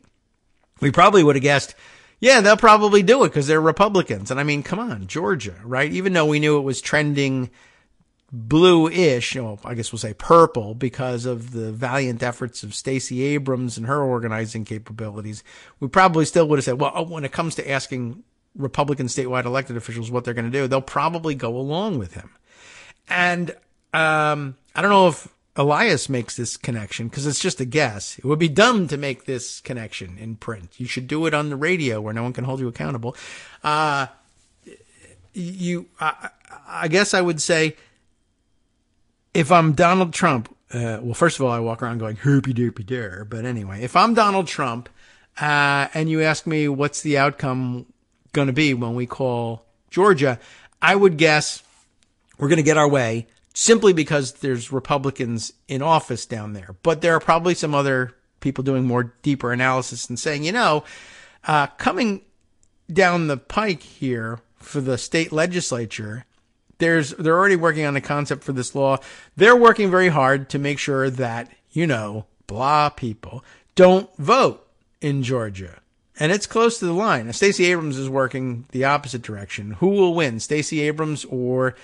We probably would have guessed, yeah, they'll probably do it because they're Republicans. And I mean, come on, Georgia, right? Even though we knew it was trending blue-ish, I guess we'll say purple, because of the valiant efforts of Stacey Abrams and her organizing capabilities, we probably still would have said, well, when it comes to asking Republican statewide elected officials what they're going to do, they'll probably go along with him. And I don't know if Elias makes this connection, because it's just a guess. It would be dumb to make this connection in print. You should do it on the radio where no one can hold you accountable. I guess I would say, if I'm Donald Trump, well, first of all, I walk around going, herpy derpy dare. But anyway, if I'm Donald Trump, and you ask me what's the outcome going to be when we call Georgia, I would guess we're going to get our way, simply because there's Republicans in office down there. But there are probably some other people doing more deeper analysis and saying, coming down the pike here for the state legislature, they're already working on the concept for this law. They're working very hard to make sure that, blah people don't vote in Georgia. And it's close to the line. Now, Stacey Abrams is working the opposite direction. Who will win, Stacey Abrams or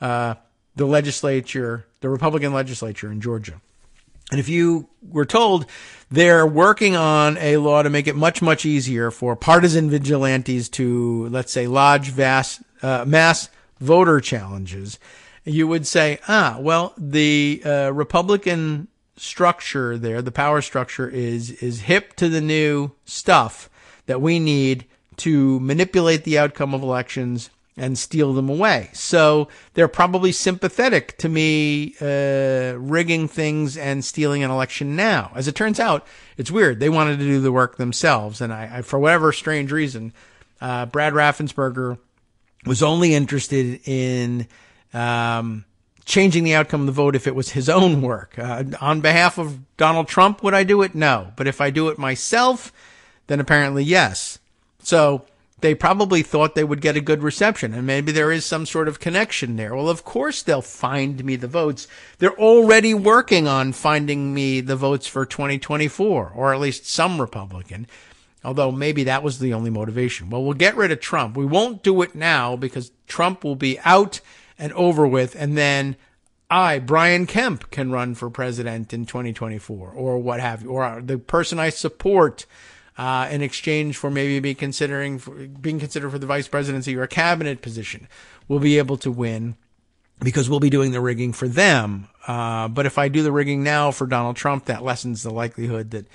the legislature, the Republican legislature in Georgia? And if you were told, they're working on a law to make it much, much easier for partisan vigilantes to, let's say, lodge mass voter challenges, you would say, the Republican structure there, the power structure is hip to the new stuff that we need to manipulate the outcome of elections and steal them away. So they're probably sympathetic to me rigging things and stealing an election now. As it turns out, it's weird. They wanted to do the work themselves. And I for whatever strange reason, Brad Raffensperger was only interested in changing the outcome of the vote if it was his own work. On behalf of Donald Trump, would I do it? No. But if I do it myself, then apparently yes. So they probably thought they would get a good reception, and maybe there is some sort of connection there. Well, of course they'll find me the votes. They're already working on finding me the votes for 2024, or at least some Republican, although maybe that was the only motivation. Well, we'll get rid of Trump. We won't do it now because Trump will be out and over with, and then Brian Kemp, can run for president in 2024, or what have you, or the person I support in exchange for maybe being considered for the vice presidency or a cabinet position, will be able to win because we'll be doing the rigging for them. But if I do the rigging now for Donald Trump, that lessens the likelihood that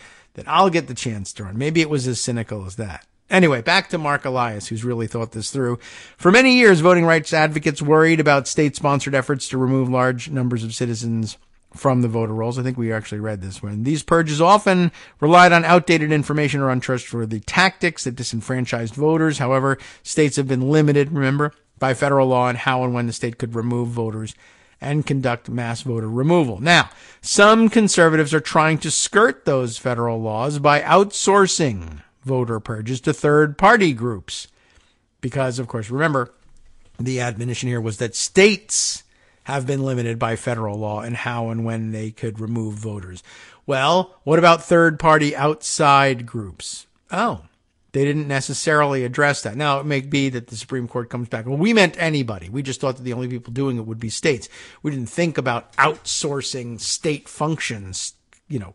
I'll get the chance to run. Maybe it was as cynical as that. Anyway, back to Mark Elias, who's really thought this through. For many years, voting rights advocates worried about state-sponsored efforts to remove large numbers of citizens from the voter rolls. I think we actually read this one. These purges often relied on outdated information or untrustworthy tactics that disenfranchised voters. However, states have been limited, remember, by federal law on how and when the state could remove voters and conduct mass voter removal. Now, some conservatives are trying to skirt those federal laws by outsourcing voter purges to third-party groups. Because, of course, remember, the admonition here was that states have been limited by federal law in how and when they could remove voters. Well, what about third-party outside groups? Oh, they didn't necessarily address that. Now, it may be that the Supreme Court comes back. Well, we meant anybody. We just thought that the only people doing it would be states. We didn't think about outsourcing state functions,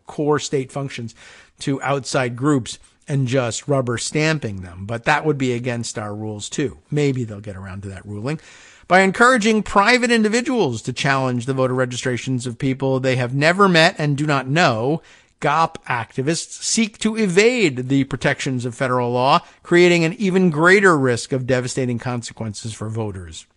core state functions to outside groups and just rubber stamping them. But that would be against our rules, too. Maybe they'll get around to that ruling. By encouraging private individuals to challenge the voter registrations of people they have never met and do not know, GOP activists seek to evade the protections of federal law, creating an even greater risk of devastating consequences for voters.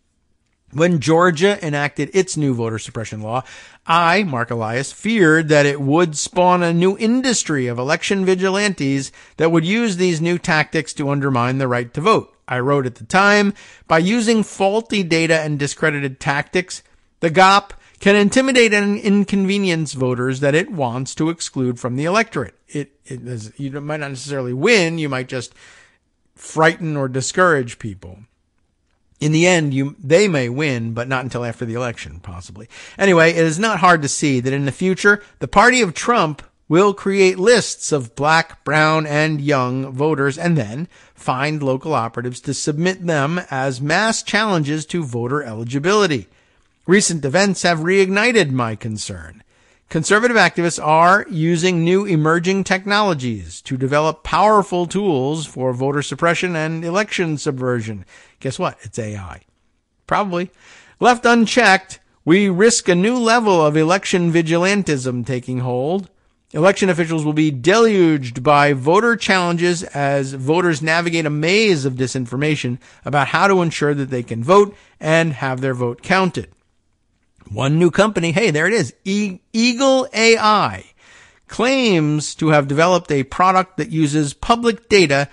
When Georgia enacted its new voter suppression law, I, Mark Elias, feared that it would spawn a new industry of election vigilantes that would use these new tactics to undermine the right to vote. I wrote at the time, by using faulty data and discredited tactics, the GOP can intimidate and inconvenience voters that it wants to exclude from the electorate. You might not necessarily win, you might just frighten or discourage people. In the end, they may win, but not until after the election, possibly. Anyway, it is not hard to see that in the future, the party of Trump will create lists of black, brown, and young voters and then find local operatives to submit them as mass challenges to voter eligibility. Recent events have reignited my concern. Conservative activists are using new emerging technologies to develop powerful tools for voter suppression and election subversion. Guess what? It's AI. Probably. Left unchecked, we risk a new level of election vigilantism taking hold. Election officials will be deluged by voter challenges as voters navigate a maze of disinformation about how to ensure that they can vote and have their vote counted. One new company, hey, there it is, Eagle AI, claims to have developed a product that uses public data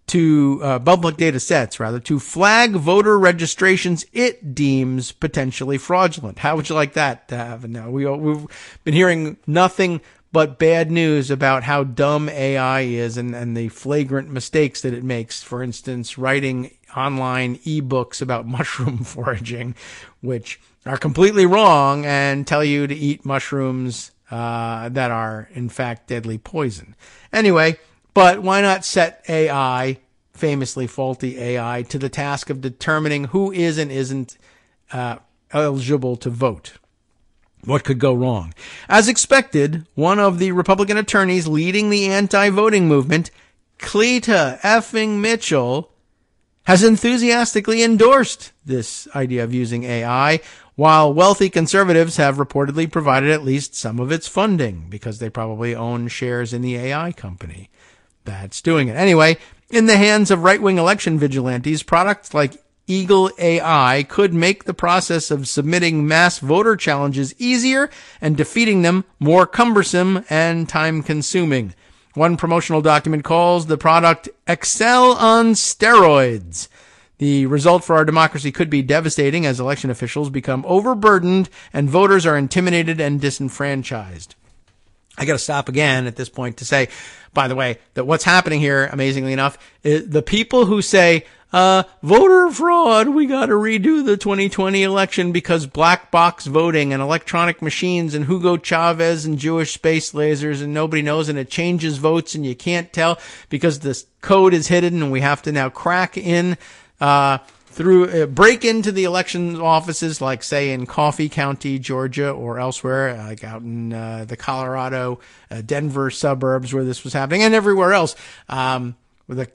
sets to flag voter registrations it deems potentially fraudulent. How would you like that to happen now? We've been hearing nothing but bad news about how dumb AI is and the flagrant mistakes that it makes. For instance, writing online ebooks about mushroom foraging, which are completely wrong and tell you to eat mushrooms that are, in fact, deadly poison. Anyway, but why not set AI, famously faulty AI, to the task of determining who is and isn't eligible to vote? What could go wrong? As expected, one of the Republican attorneys leading the anti-voting movement, Cleta effing Mitchell, has enthusiastically endorsed this idea of using AI, while wealthy conservatives have reportedly provided at least some of its funding because they probably own shares in the AI company that's doing it. Anyway, in the hands of right-wing election vigilantes, products like Eagle AI could make the process of submitting mass voter challenges easier and defeating them more cumbersome and time-consuming. One promotional document calls the product Excel on steroids. The result for our democracy could be devastating as election officials become overburdened and voters are intimidated and disenfranchised. I got to stop again at this point to say, by the way, that what's happening here, amazingly enough, is the people who say, voter fraud, we got to redo the 2020 election because black box voting and electronic machines and Hugo Chavez and Jewish space lasers and nobody knows and it changes votes and you can't tell because the code is hidden and we have to now crack in break into the election offices, like say in Coffee County, Georgia, or elsewhere, like out in the Colorado, Denver suburbs where this was happening, and everywhere else. What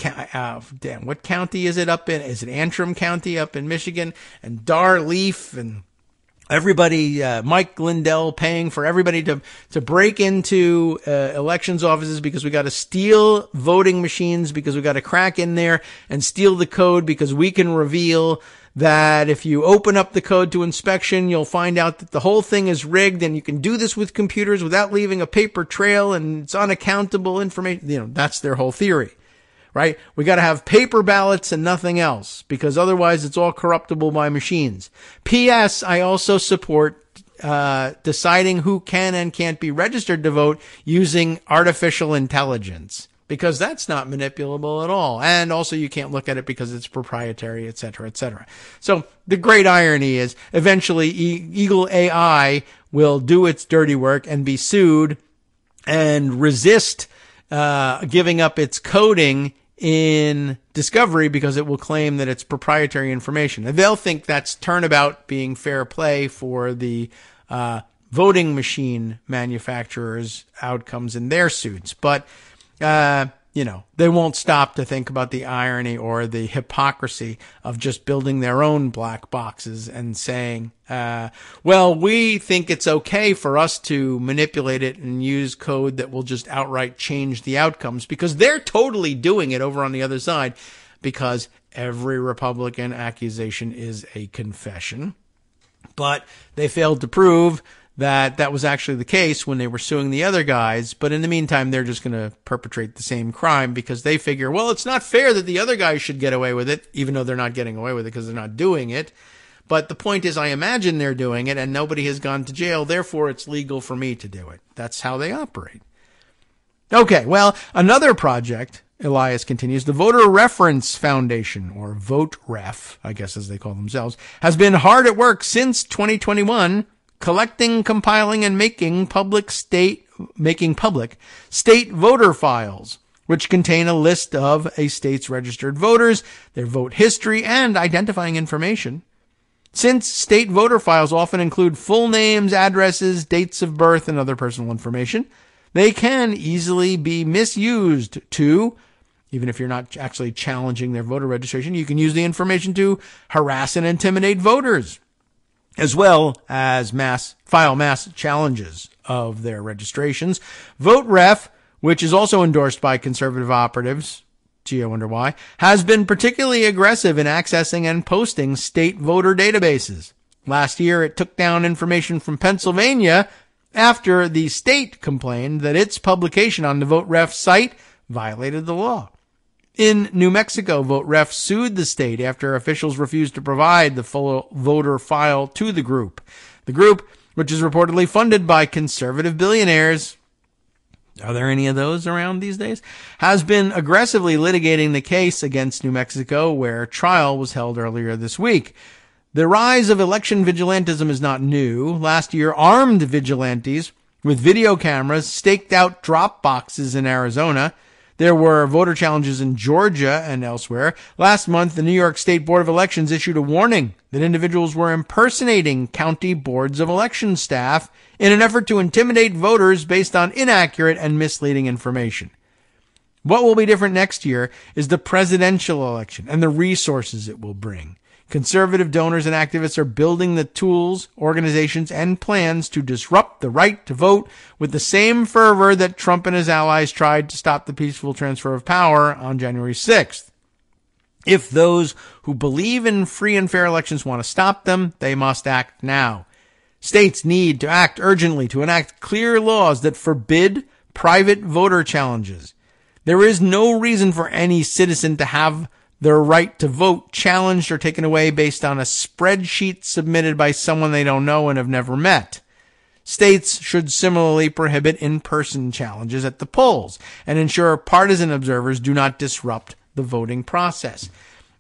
county is it up in? Is it Antrim County up in Michigan? And Darleaf and everybody, Mike Lindell paying for everybody to break into elections offices because we got to steal voting machines, because we got to crack in there and steal the code, because we can reveal that if you open up the code to inspection, you'll find out that the whole thing is rigged and you can do this with computers without leaving a paper trail and it's unaccountable information. That's their whole theory. right? We got to have paper ballots and nothing else, because otherwise it's all corruptible by machines. P.S. I also support deciding who can and can't be registered to vote using artificial intelligence, because that's not manipulable at all. And also you can't look at it because it's proprietary, et cetera, et cetera. So the great irony is eventually Eagle AI will do its dirty work and be sued and resist giving up its coding in discovery because it will claim that it's proprietary information. And they'll think that's turnabout being fair play for the voting machine manufacturers' outcomes in their suits. But, they won't stop to think about the irony or the hypocrisy of just building their own black boxes and saying, well, we think it's okay for us to manipulate it and use code that will just outright change the outcomes, because they're totally doing it over on the other side, because every Republican accusation is a confession. But they failed to prove that that was actually the case when they were suing the other guys. But in the meantime, they're just going to perpetrate the same crime because they figure, well, it's not fair that the other guys should get away with it, even though they're not getting away with it because they're not doing it. But the point is, I imagine they're doing it and nobody has gone to jail. Therefore, it's legal for me to do it. That's how they operate. Okay, well, another project, Elias continues, the Voter Reference Foundation, or VoteRef, I guess as they call themselves, has been hard at work since 2021, collecting, compiling, and making public state voter files, which contain a list of a state's registered voters, their vote history, and identifying information. Since state voter files often include full names, addresses, dates of birth, and other personal information, they can easily be misused to, even if you're not actually challenging their voter registration, you can use the information to harass and intimidate voters, as well as file mass challenges of their registrations. VoteRef, which is also endorsed by conservative operatives, gee, I wonder why, has been particularly aggressive in accessing and posting state voter databases. Last year, it took down information from Pennsylvania after the state complained that its publication on the VoteRef site violated the law. In New Mexico, VoteRef sued the state after officials refused to provide the full voter file to the group. The group, which is reportedly funded by conservative billionaires, are there any of those around these days, has been aggressively litigating the case against New Mexico, where trial was held earlier this week. The rise of election vigilantism is not new. Last year, armed vigilantes with video cameras staked out drop boxes in Arizona. There were voter challenges in Georgia and elsewhere. Last month, the New York State Board of Elections issued a warning that individuals were impersonating county boards of election staff in an effort to intimidate voters based on inaccurate and misleading information. What will be different next year is the presidential election and the resources it will bring. Conservative donors and activists are building the tools, organizations, and plans to disrupt the right to vote with the same fervor that Trump and his allies tried to stop the peaceful transfer of power on January 6th. If those who believe in free and fair elections want to stop them, they must act now. States need to act urgently to enact clear laws that forbid private voter challenges. There is no reason for any citizen to have their right to vote challenged or taken away based on a spreadsheet submitted by someone they don't know and have never met. States should similarly prohibit in-person challenges at the polls and ensure partisan observers do not disrupt the voting process.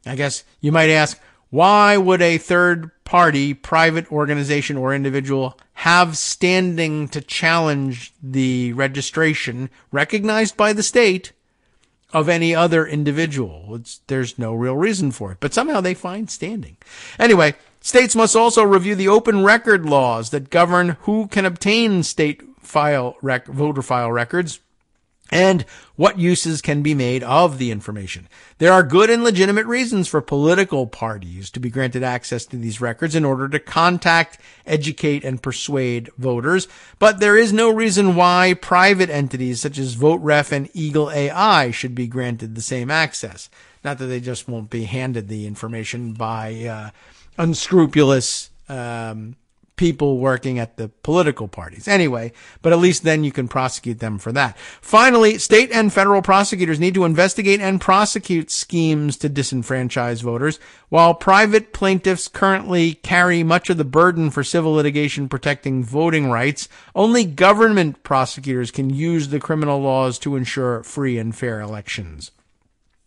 I guess you might ask, why would a third-party, private organization or individual have standing to challenge the registration recognized by the state of any other individual? There's no real reason for it, but somehow they find standing. Anyway, states must also review the open record laws that govern who can obtain state voter file records and what uses can be made of the information. There are good and legitimate reasons for political parties to be granted access to these records in order to contact, educate, and persuade voters, but there is no reason why private entities such as VoteRef and Eagle AI should be granted the same access. Not that they just won't be handed the information by unscrupulous people working at the political parties. Anyway, but at least then you can prosecute them for that. Finally, state and federal prosecutors need to investigate and prosecute schemes to disenfranchise voters. While private plaintiffs currently carry much of the burden for civil litigation protecting voting rights, only government prosecutors can use the criminal laws to ensure free and fair elections.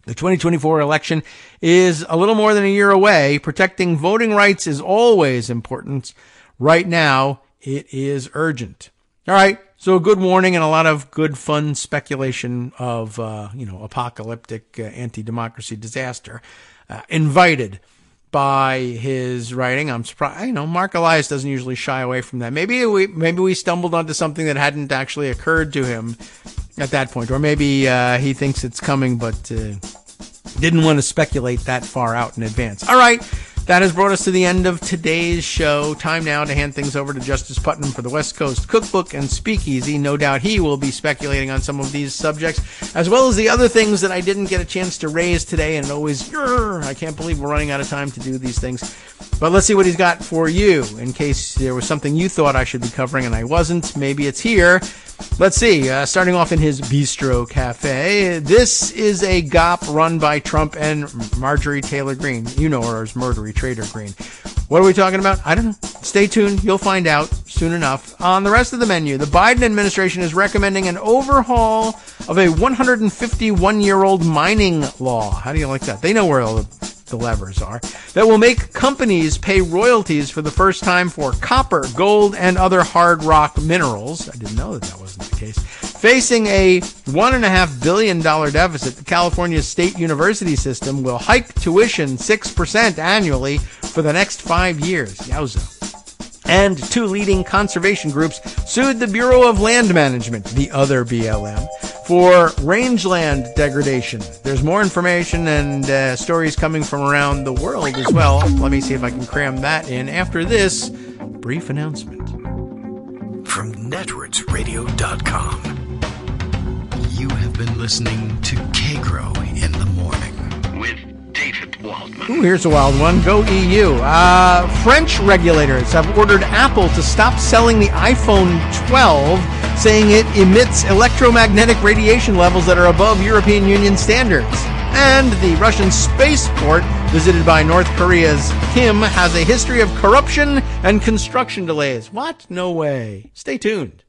The 2024 election is a little more than a year away. Protecting voting rights is always important. Right now, it is urgent. All right. So a good warning and a lot of good fun speculation of, apocalyptic anti-democracy disaster, invited by his writing. I'm surprised. Mark Elias doesn't usually shy away from that. Maybe we stumbled onto something that hadn't actually occurred to him at that point, or maybe he thinks it's coming, but didn't want to speculate that far out in advance. All right. That has brought us to the end of today's show. Time now to hand things over to Justice Putnam for the West Coast Cookbook and Speakeasy. No doubt he will be speculating on some of these subjects, as well as the other things that I didn't get a chance to raise today. And always, I can't believe we're running out of time to do these things. But let's see what he's got for you, in case there was something you thought I should be covering and I wasn't. Maybe it's here. Let's see, starting off in his Bistro Cafe, this is a GOP run by Trump and Marjorie Taylor Greene. You know her as Murdery Trader Greene. What are we talking about? I don't know. Stay tuned. You'll find out soon enough. On the rest of the menu, the Biden administration is recommending an overhaul of a 151-year-old mining law. How do you like that? They know where all the levers are. That will make companies pay royalties for the first time for copper, gold, and other hard rock minerals. I didn't know that wasn't the case. Facing a $1.5 billion deficit, the California State University system will hike tuition 6% annually for the next 5 years. Yowza. And two leading conservation groups sued the Bureau of Land Management, the other BLM, for rangeland degradation. There's more information and stories coming from around the world as well. Let me see if I can cram that in after this brief announcement. From networksradio.com, you have been listening to Kagro in the Morning with David Waldman. Ooh, here's a wild one. Go EU. French regulators have ordered Apple to stop selling the iPhone 12, saying it emits electromagnetic radiation levels that are above European Union standards. And the Russian spaceport, visited by North Korea's Kim, has a history of corruption and construction delays. What? No way. Stay tuned.